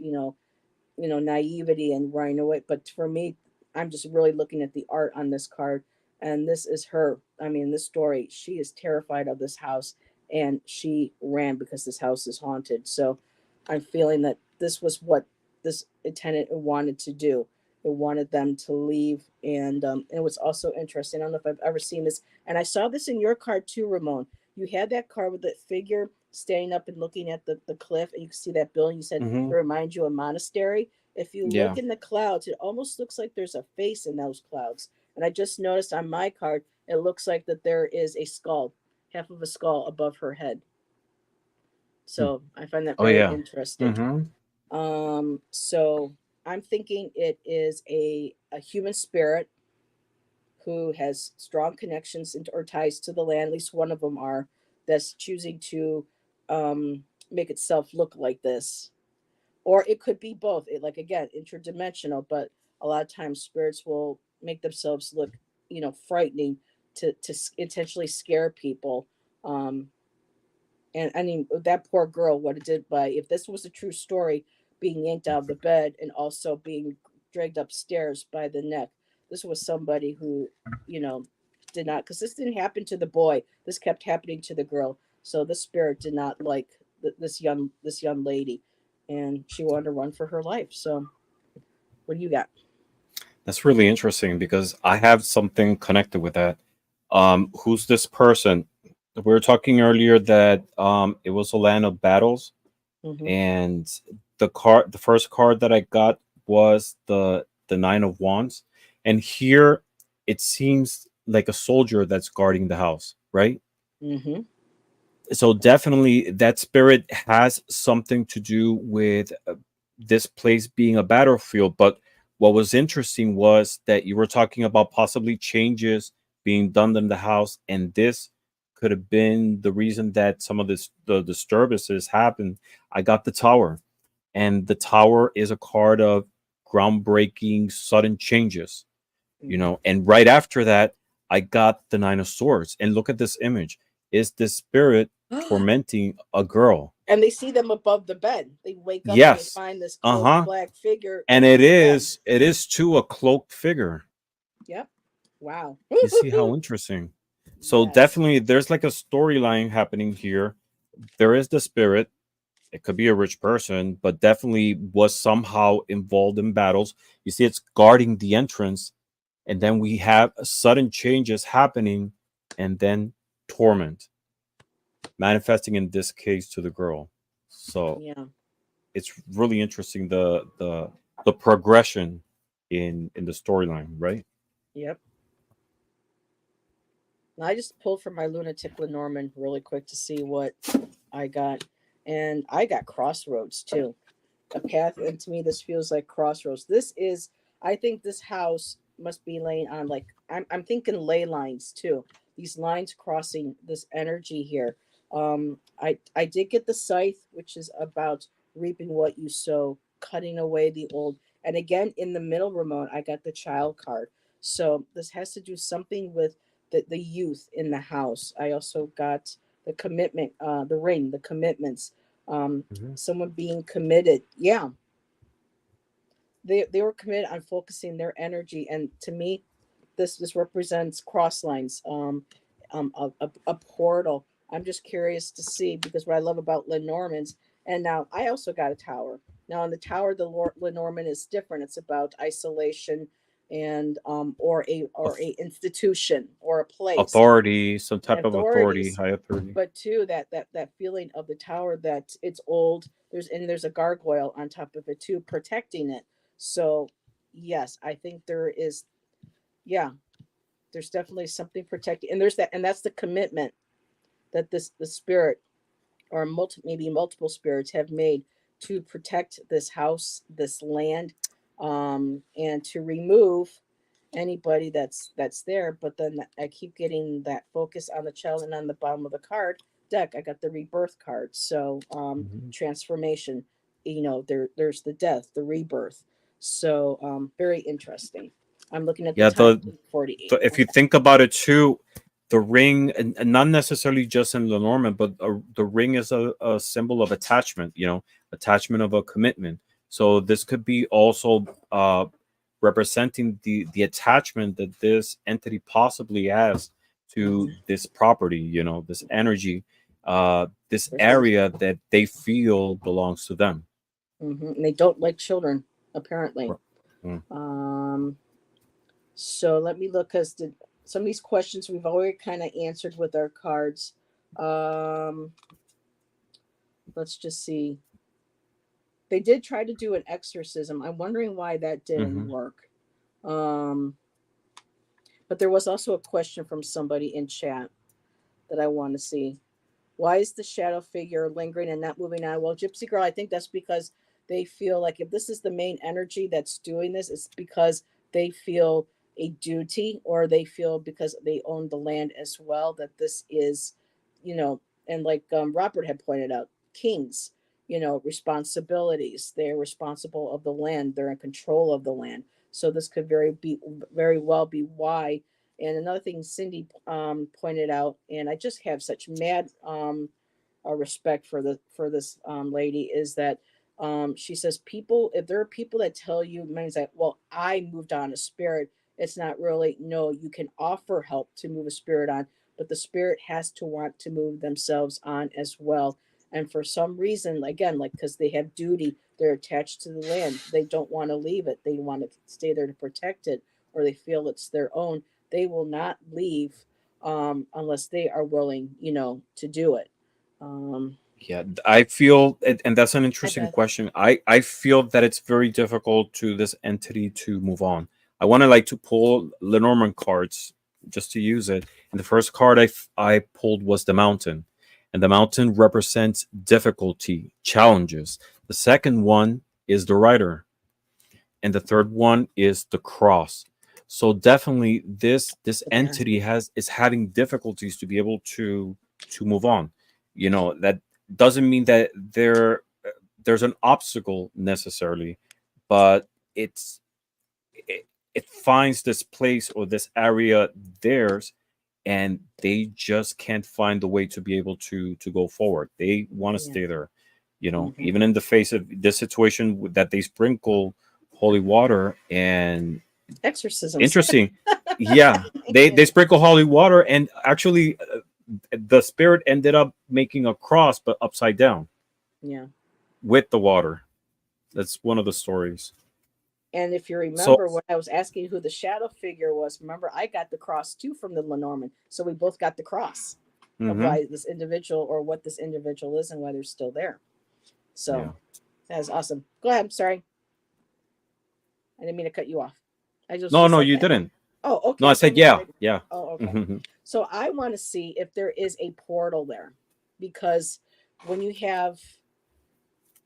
naivety and running away. But for me, I'm just really looking at the art on this card, and this is her. I mean, this story. She is terrified of this house, and she ran because this house is haunted. So, I'm feeling that this was what this tenant wanted to do. It wanted them to leave, and it was also interesting. I don't know if I've ever seen this, and I saw this in your card too, Ramon. You had that card with the figure standing up and looking at the cliff, and you can see that building. You said it Hmm. reminds you of a monastery. If you look Yeah. in the clouds, it almost looks like there's a face in those clouds. And I just noticed on my card, it looks like that there is a skull, half of a skull above her head. So I find that Oh very yeah. interesting. Hmm. So I'm thinking it is a human spirit who has strong connections or ties to the land. At least one of them are, that's choosing to make itself look like this, or it could be both. Like again, interdimensional, but a lot of times spirits will make themselves look, frightening to intentionally scare people. Um, and I mean, that poor girl, what it did by, if this was a true story, being yanked out of the bed and also being dragged upstairs by the neck. This was somebody who, you know, did not, because this didn't happen to the boy. This kept happening to the girl. So the spirit did not like this young lady, and she wanted to run for her life. So, what do you got? That's really interesting because I have something connected with that. Who's this person? We were talking earlier that it was a land of battles, Mm-hmm. and the first card that I got was the Nine of Wands, and here it seems like a soldier that's guarding the house, right? Mm-hmm. So definitely that spirit has something to do with this place being a battlefield. But what was interesting was that you were talking about possibly changes being done in the house, and this could have been the reason that some of the disturbances happened. I got the tower. and the Tower is a card of groundbreaking, sudden changes. And right after that, I got the Nine of Swords, and look at this image. Is this spirit tormenting a girl? And they see them above the bed. They wake up and they Yes. find this cloaked Uh-huh. black figure And above the bed. it is too a cloaked figure. Yep. Wow. You see how interesting. So Yes. definitely there's like a storyline happening here. There is the spirit. It could be a rich person, but definitely was somehow involved in battles. You see, it's guarding the entrance, and then we have sudden changes happening, and then torment manifesting in this case to the girl. So Yeah. it's really interesting the progression in the storyline, right? Yep. Now, I just pulled from my lunatic Lenormand really quick to see what I got, and I got Crossroads too. A path, and to me, this feels like Crossroads. This is, I think, this house must be laying on like I'm thinking ley lines too. These lines crossing this energy here. I did get the scythe, which is about reaping what you sow, cutting away the old. And again, in the middle, Ramon, I got the child card. So this has to do something with the youth in the house. I also got the commitment, the ring, the commitments, Mhm. someone being committed. Yeah, they were committed on focusing their energy, and to me, this represents cross lines, a portal. I'm just curious to see, because what I love about Lenormand's, and now I also got a tower. Now in the tower, the Lenormand is different. It's about isolation and or a institution or a place, Authority, some type of authority, authorities, high authority. but too that feeling of the tower that it's old. There's a gargoyle on top of it too, protecting it. So yes, I think there is. Yeah, there's definitely something protecting, and there's that, and that's the commitment that the spirit, or maybe multiple spirits, have made to protect this house, this land, and to remove anybody that's there. But then I keep getting that focus on the child, and on the bottom of the card deck I got the rebirth card. So Mhm. transformation, there's the death, the rebirth. So very interesting. I'm looking at the Yeah, time, 48. if you think about it too, the ring, and not necessarily just in Lenormand, but the ring is a symbol of attachment, attachment of a commitment. So this could be also representing the attachment that this entity possibly has to Mhm. this property, this energy, this There's the area that they feel belongs to them. And they don't like children, apparently. Mm. Um, so let me look, because some of these questions we've already kind of answered with our cards. Um, let's just see. They did try to do an exorcism. I'm wondering why that didn't Mhm. work. Um, but there was also a question from somebody in chat that I want to see. Why is the shadow figure lingering and not moving on? Well, Gypsy Girl, I think that's because they feel like if this is the main energy that's doing this, it's because they feel a duty, or they feel because they own the land as well, that this is, and like Robert had pointed out, kings, responsibilities. They're responsible of the land. They're in control of the land. So this could very well be why. And another thing Cindy pointed out, and I just have such mad respect for this lady, is that she says, people, if there are people that tell you, means that, well, I moved on a spirit, it's not really, no, you can offer help to move a spirit on, but the spirit has to want to move themselves on as well. And for some reason, again, like because they have duty, they're attached to the land, they don't want to leave it, they want to stay there to protect it, or they feel it's their own. They will not leave unless they are willing, to do it. um Yeah, I feel, and that's an Hi, interesting Beth. question. I feel that it's very difficult to this entity to move on. I want to like to pull Lenormand cards just to use it. And the first card I pulled was the Mountain, and the Mountain represents difficulty, challenges. The second one is the Rider, and the third one is the Cross. So definitely this The parent. entity is having difficulties to be able to move on. That doesn't mean that there's an obstacle necessarily, but it finds this place or this area theirs, and they just can't find the way to be able to go forward. They want to Yeah. stay there, you know, Hmm. even in the face of this situation that they sprinkle holy water. And Exorcisms. interesting, yeah, they sprinkle holy water, and actually the spirit ended up making a cross but upside down Yeah. with the water. That's one of the stories. And if you So remember when I was asking who the shadow figure was, remember I got the cross too from the Lenormand. So we both got the cross of mhm, why this individual or what this individual is and why they're still there. yeah. So that is awesome. Go ahead. I'm sorry. I didn't mean to cut you off. I just No, was no, like, you didn't. oh, No, I okay. Go said ahead. yeah, Sorry. yeah. Oh, okay. Mhm. So I want to see if there is a portal there because when you have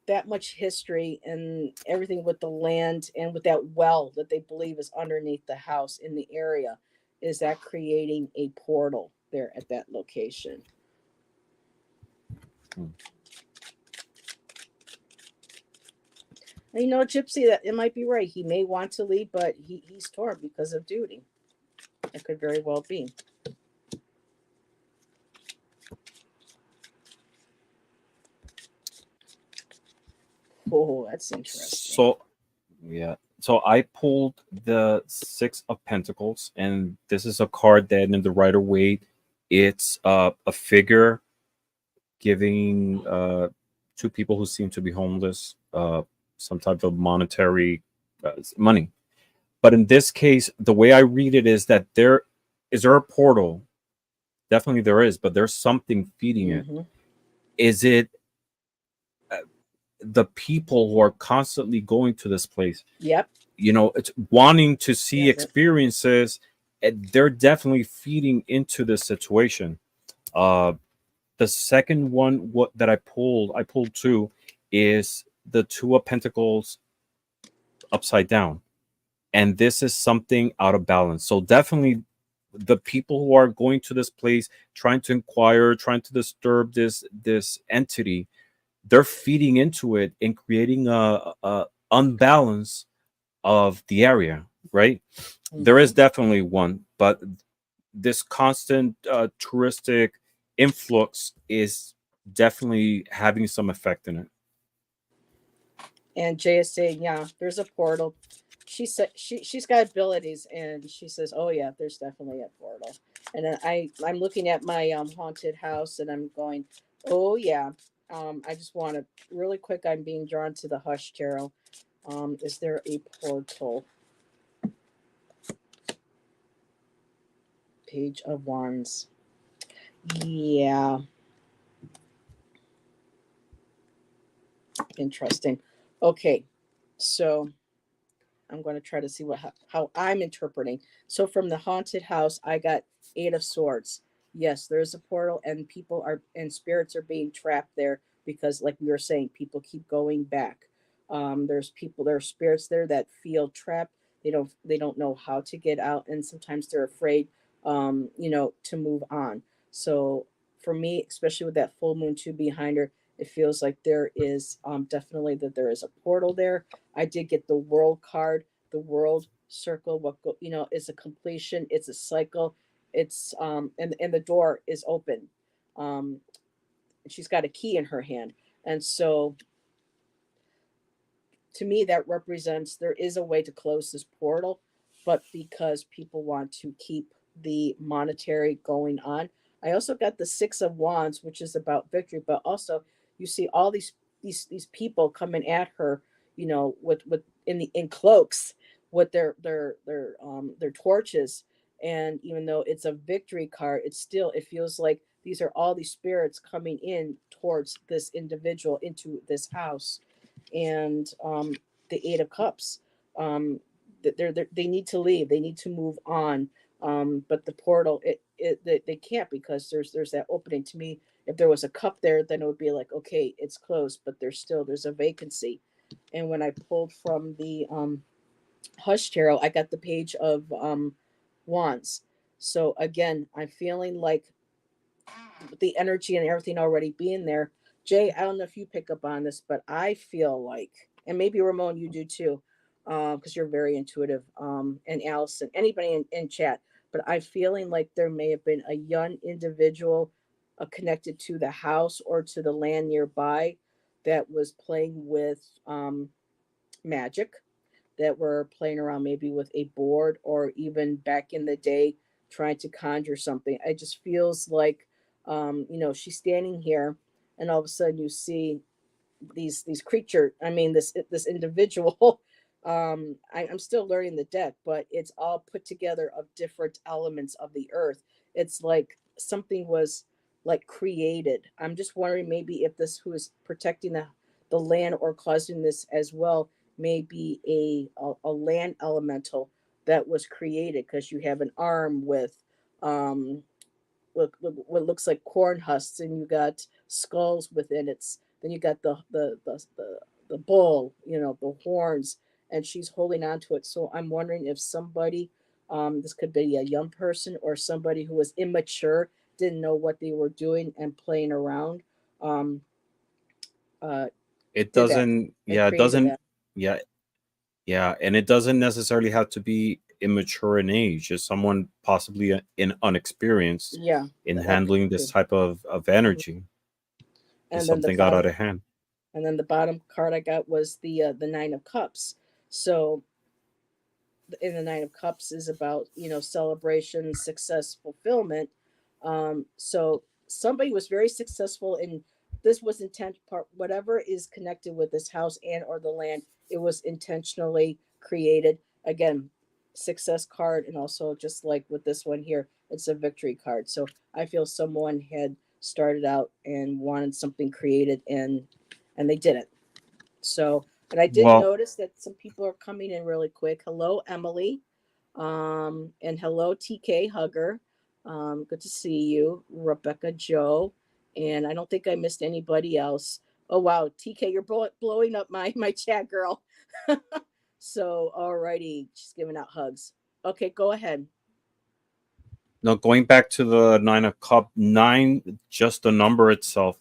that much history and everything with the land and with that well that they believe is underneath the house in the area, is that creating a portal there at that location? Hmm. And you know, Gypsy, that it might be right. He may want to leave, but he's torn because of duty. It could very well be. Oh, that's interesting. So yeah. So I pulled the Six of Pentacles, and this is a card that in the Rider Waite, it's a figure giving to people who seem to be homeless some type of monetary money. But in this case, the way I read it is that there a portal? Definitely there is, but there's something feeding it. Mm-hmm. Is it uh, the people who are constantly going to this place? Yep. You know, it's wanting to see That's it. experiences, and they're definitely feeding into this situation. Uh, the second one, what that I pulled two, is the Two of Pentacles upside down, and this is something out of balance. So definitely, the people who are going to this place, trying to inquire, trying to disturb this entity, they're feeding into it and creating a unbalance of the area, right? There is Mm-hmm. definitely one, but this constant touristic influx is definitely having some effect in it. And Jay is saying, yeah, there's a portal. She said she's got abilities, and she says, oh yeah, there's definitely a portal. And then I'm looking at my haunted house, and I'm going, oh yeah. I just want to really quick. I'm being drawn to the Hush Tarot. Is there a portal? Page of Wands. Yeah, interesting. Okay, so I'm going to try to see how I'm interpreting. So from the haunted house, I got Eight of Swords. Yes, there is a portal, and people are and spirits are being trapped there because, like we were saying, people keep going back. There's people, there are spirits there that feel trapped. They don't know how to get out, and sometimes they're afraid, to move on. So for me, especially with that full moon too behind her, it feels like there is definitely that there is a portal there. I did get the world card, the world circle. Is a completion. It's a cycle. It's and the door is open. Um, she's got a key in her hand, and so to me that represents there is a way to close this portal, but because people want to keep the monetary going on. I also got the Six of Wands, which is about victory, but also you see all these people coming at her, with in cloaks with their torches. And even though it's a victory card, it feels like these are all these spirits coming in towards this individual into this house. And the Eight of Cups. They need to leave. They need to move on. But the portal, they can't because there's that opening. To me, if there was a cup there, then it would be like, okay, it's closed, but there's a vacancy. And when I pulled from the Hush Tarot, I got the Page of Wands. So again, I'm feeling like the energy and everything already being there, Jay, I don't know if you pick up on this, but I feel like, and maybe Ramon, you do too, because you're very intuitive, and Allison, anybody in chat, but I'm feeling like there may have been a young individual connected to the house or to the land nearby that was playing with magic, that were playing around maybe with a board, or even back in the day trying to conjure something. It just feels like, she's standing here, and all of a sudden you see these creature. I mean, this individual. I'm still learning the deck, but it's all put together of different elements of the earth. It's like something was like created. I'm just wondering maybe if this who is protecting the land or causing this as well may be a land elemental that was created, because you have an arm with um what looks like corn husks, and you got skulls within it. Then you got the bull, the horns, and she's holding on to it. So I'm wondering if somebody, this could be a young person or somebody who was immature, didn't know what they were doing and playing around. Um, uh, It did that doesn't, and yeah, it created doesn't, that. yeah, yeah, and it doesn't necessarily have to be immature in age. Just someone possibly inexperienced Yeah, in that could handling this be. type of Mhm. energy. If And then the something got out bottom of hand. and then the bottom card I got was the Nine of Cups. So in the Nine of Cups is about, celebration, success, fulfillment. So somebody was very successful, in this was intent part, whatever is connected with this house and or the land, it was intentionally created. Again, success card, and also just like with this one here, it's a victory card. So I feel someone had started out and wanted something created, and they did it. So, and I did Well, notice that some people are coming in really quick. Hello, Emily. And hello, TK Hugger. Good to see you, Rebecca Joe. And I don't think I missed anybody else. Oh wow, TK, you're blowing up my chat, girl. So, alrighty, she's giving out hugs. Okay, go ahead. now going back to the Nine of Cup, nine, just the number itself,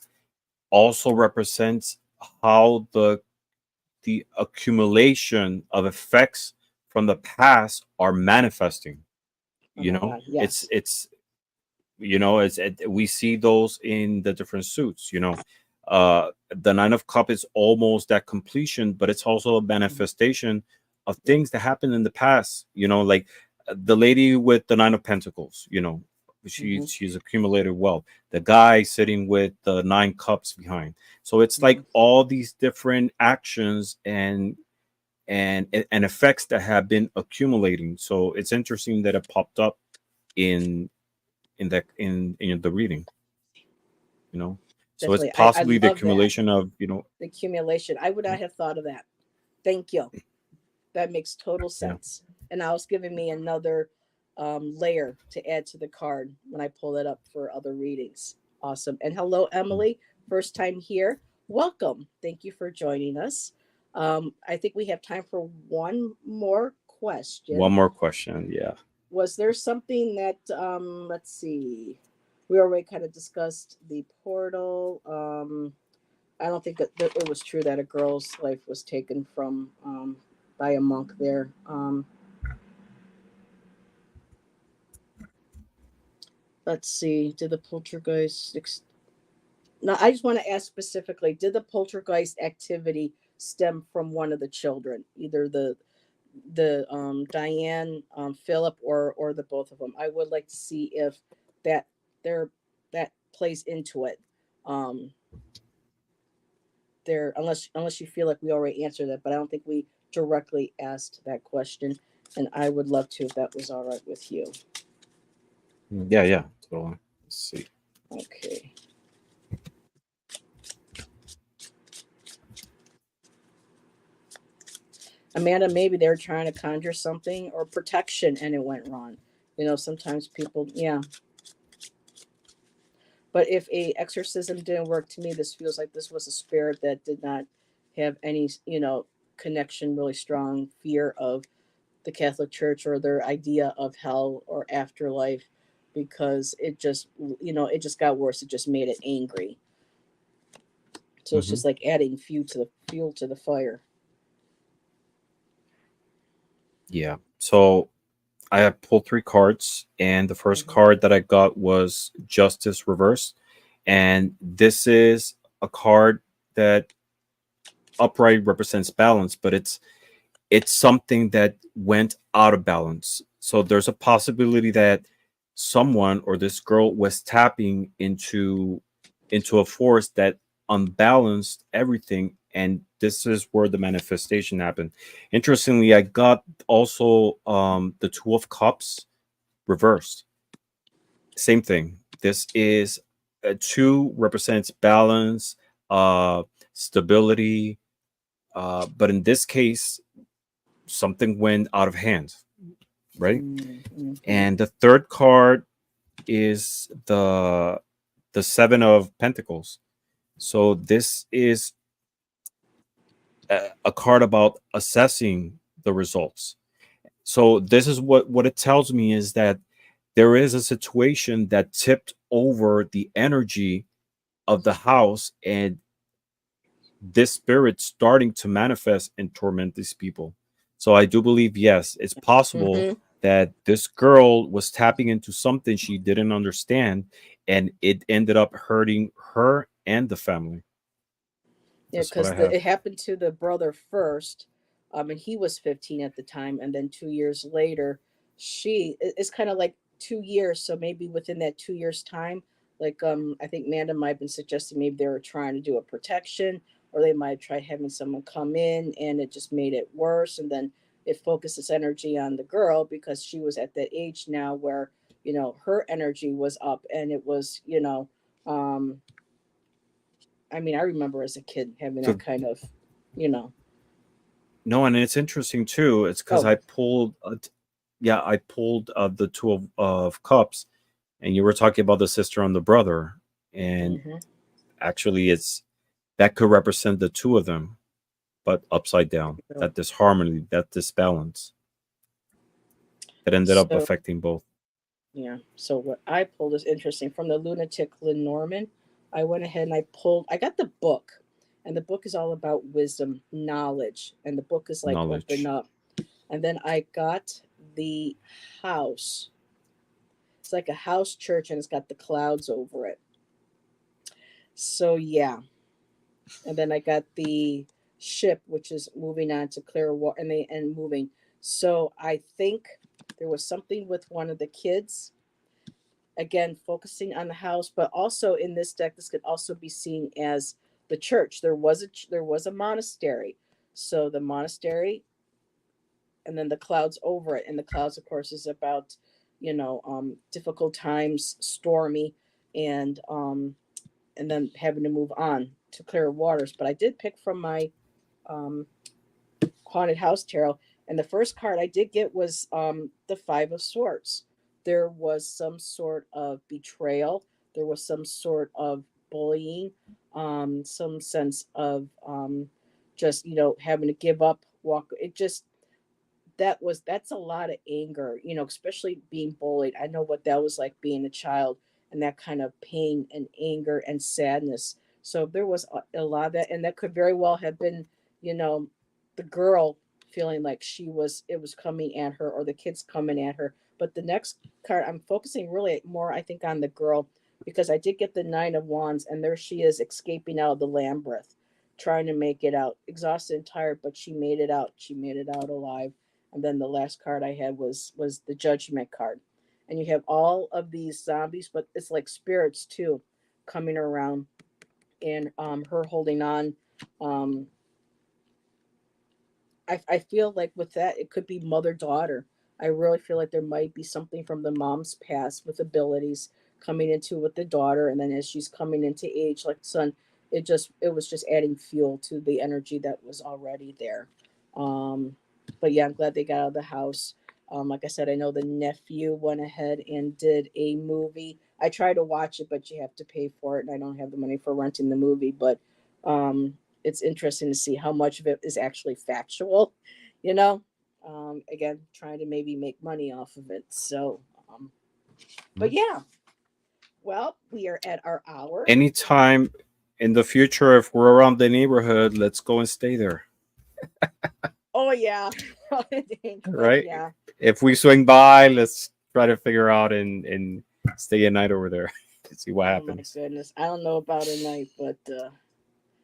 also represents how the accumulation of effects from the past are manifesting. Oh You my know, God, yes. it's we see those in the different suits. The Nine of Cup is almost that completion, but it's also a manifestation of things that happened in the past. Like the lady with the Nine of Pentacles. Mm-hmm, She's accumulated wealth. The guy sitting with the Nine Cups behind. So it's like mm-hmm. all these different actions and effects that have been accumulating. So it's interesting that it popped up in in the reading. you know so it's Definitely. I possibly the love that. accumulation of The accumulation. I would not have thought of that. Thank you. That makes total yeah. sense. And now it's giving me another layer to add to the card when I pull it up for other readings. Awesome. And hello, Emily. First time here. Welcome. Thank you for joining us. I think we have time for one more One question. more question. Yeah. Was there something that, let's see, we already kind of discussed the portal. I don't think that it was true that a girl's life was taken from by a monk there. Let's see. Did the poltergeist? No, I just want to ask specifically: did the poltergeist activity stem from one of the children, either the Diane, Philip, or the both of them? I would like to see if that there that plays into it. Um, there, unless you feel like we already answered that, but I don't think we directly asked that question, and I would love to if that was all right with you. Yeah, yeah. So let's see. Okay. Amanda, maybe they were trying to conjure something or protection and it went wrong. Sometimes people, yeah. But if a exorcism didn't work, to me, this feels like this was a spirit that did not have any, connection, really strong fear of the Catholic Church or their idea of hell or afterlife, because it just got worse. It just made it angry. So it's just like adding fuel to the fire. Yeah. So I have pulled 3 cards, and the first Hmm. card that I got was Justice Reversed. And this is a card that upright represents balance, but it's something that went out of balance. So there's a possibility that someone or this girl was tapping into a force that unbalanced everything, and this is where the manifestation happened. Interestingly, I got also the 2 of Cups reversed. Same thing. This is a 2 represents balance, stability, but in this case something went out of hand, right? Mm-hmm. And the third card is the 7 of Pentacles. So this is a card about assessing the results. So this is what it tells me, is that there is a situation that tipped over the energy of the house, and this spirit starting to manifest and torment these people. So I do believe, yes, it's possible Mm-hmm. that this girl was tapping into something she didn't understand, and it ended up hurting her and the family. Yeah, That's what because I have. it happened to the brother first, and he was 15 at the time, and then 2 years later, it's kind of like 2 years. So maybe within that 2 years time, like I think Manda might have been suggesting maybe they were trying to do a protection, or they might try having someone come in, and it just made it worse, and then it focused its energy on the girl because she was at that age now where her energy was up, and it was um I mean, I remember as a kid having that So kind of, you know. no, and it's interesting too. It's because Oh. I pulled, yeah, I pulled the 2 of Cups, and you were talking about the sister and the brother, and Hmm. actually, it's that could represent the 2 of them, but upside down. So, That disharmony, that disbalance, that ended up so affecting both. yeah. So what I pulled is interesting from the lunatic Lenormand. I went ahead and I got the book, and the book is all about wisdom, knowledge, and the book is like open Knowledge. up. And then I got the house. It's like a house church, and it's got the clouds over it. So yeah. And then I got the ship, which is moving on to clear water, and moving. So I think there was something with one of the kids. Again, focusing on the house, but also in this deck, this could also be seen as the church. There was a monastery, so the monastery, and then the clouds over it, and the clouds, of course, is about difficult times, stormy, and and then having to move on to clearer waters. But I did pick from my um, haunted house tarot, and the first card I did get was the Five of Swords. There was some sort of betrayal. There was some sort of bullying, some sense of just having to give up. Walk. It just that's a lot of anger, especially being bullied. I know what that was like being a child, and that kind of pain and anger and sadness. So there was a lot of that, and that could very well have been, you know, the girl feeling like it was coming at her, or the kids coming at her. But the next card, I'm focusing really more, I think, on the girl, because I did get the Nine of Wands, and there she is escaping out of the labyrinth, trying to make it out, exhausted and tired, but she made it out. She made it out alive. And then the last card I had was the Judgment card. And you have all of these zombies, but it's like spirits too, coming around, and her holding on. um I feel like with that it could be mother daughter. I really feel like there might be something from the mom's past with abilities coming into with the daughter, and then as she's coming into age like the son, it was just adding fuel to the energy that was already there. But yeah, I'm glad they got out of the house. Like I said, I know the nephew went ahead and did a movie. I tried to watch it, but you have to pay for it, and I don't have the money for renting the movie. But it's interesting to see how much of it is actually factual, you know. Again, trying to maybe make money off of it. So, but Mhm. yeah, well, we are at our hour. Anytime, in the future, if we're around the neighborhood, let's go and stay there, Oh yeah. right? Yeah. If we swing by, let's try to figure out and stay a night over there. See what Oh my happens. goodness. I don't know about a night, but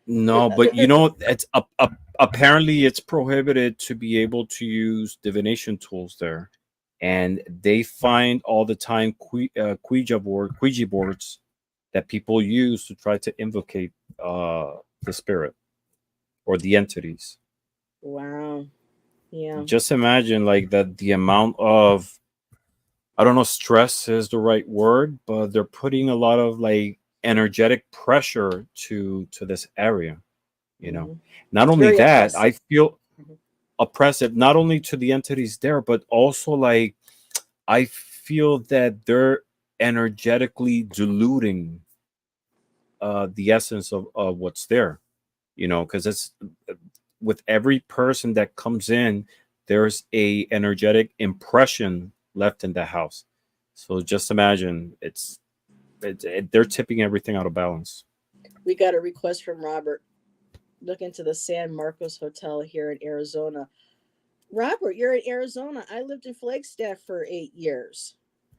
No, but you know, it's apparently it's prohibited to be able to use divination tools there, and they find all the time Ouija boards that people use to try to invocate the spirit or the entities. wow. Yeah. Just imagine like that the amount of, I don't know, stress is the right word, but they're putting a lot of like energetic pressure to this area, you know. Hmm. Not It's only very that, I oppressive. feel Mhm. oppressive not only to the entities there, but also like I feel that they're energetically diluting the essence of what's there, you know, because it's with every person that comes in, there's a energetic impression left in the house. So just imagine they're tipping everything out of balance. We got a request from Robert. Look into the San Marcos Hotel here in Arizona. Robert, you're in Arizona. I lived in Flagstaff for 8 years.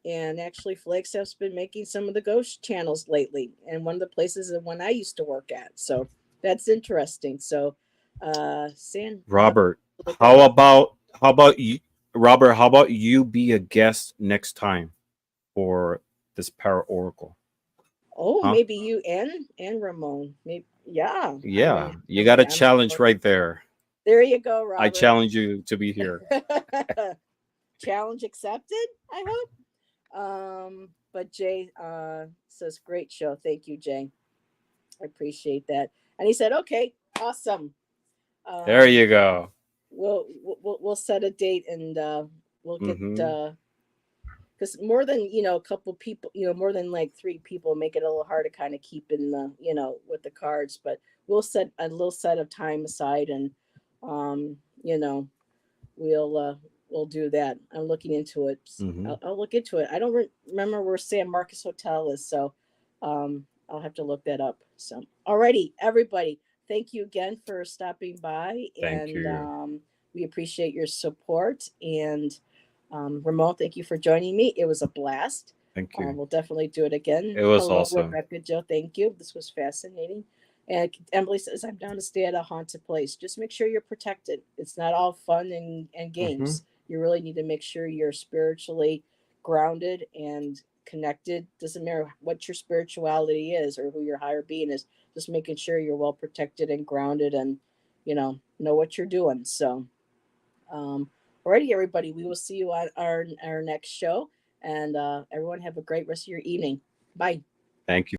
And actually, Flagstaff's been making some of the ghost channels lately. And one of the places is the one I used to work at. So that's interesting. So, San, I'll have Robert, to look that how up. about how about you, Robert? How about you be a guest next time for this Power Oracle? Oh, Huh? maybe you and Ramon. Maybe, yeah. Yeah, you got a Okay. challenge right there. There you go, I Robert. challenge you to be here. Challenge accepted, I hope. But Jay says, great show. Thank you, Jay. I appreciate that. And he said, okay, awesome. There Um, you go. we'll set a date and we'll get Hmm. because more than a couple people, more than like three people make it a little hard to kind of keep in the with the cards. But we'll set a little set of time aside and um, you know we'll we'll do that. I'm looking into it. Hmm. I'll look into it. I don't remember where San Marcos Hotel is, so I'll have to look that up. So, alrighty, everybody, thank you again for stopping by, Thank and you. we appreciate your support. And Ramon, thank you for joining me. It was a blast. Thank you. We'll definitely do it again. It was Hello, awesome. Rebecca Joe. Thank you. This was fascinating. And Emily says, I'm down to stay at a haunted place. Just make sure you're protected. It's not all fun and Hmm. games. You really need to make sure you're spiritually grounded and connected. Doesn't matter what your spirituality is or who your higher being is, just making sure you're well protected and grounded and, know what you're doing. So, alrighty, everybody, we will see you on our next show. And everyone have a great rest of your evening. Bye. Thank you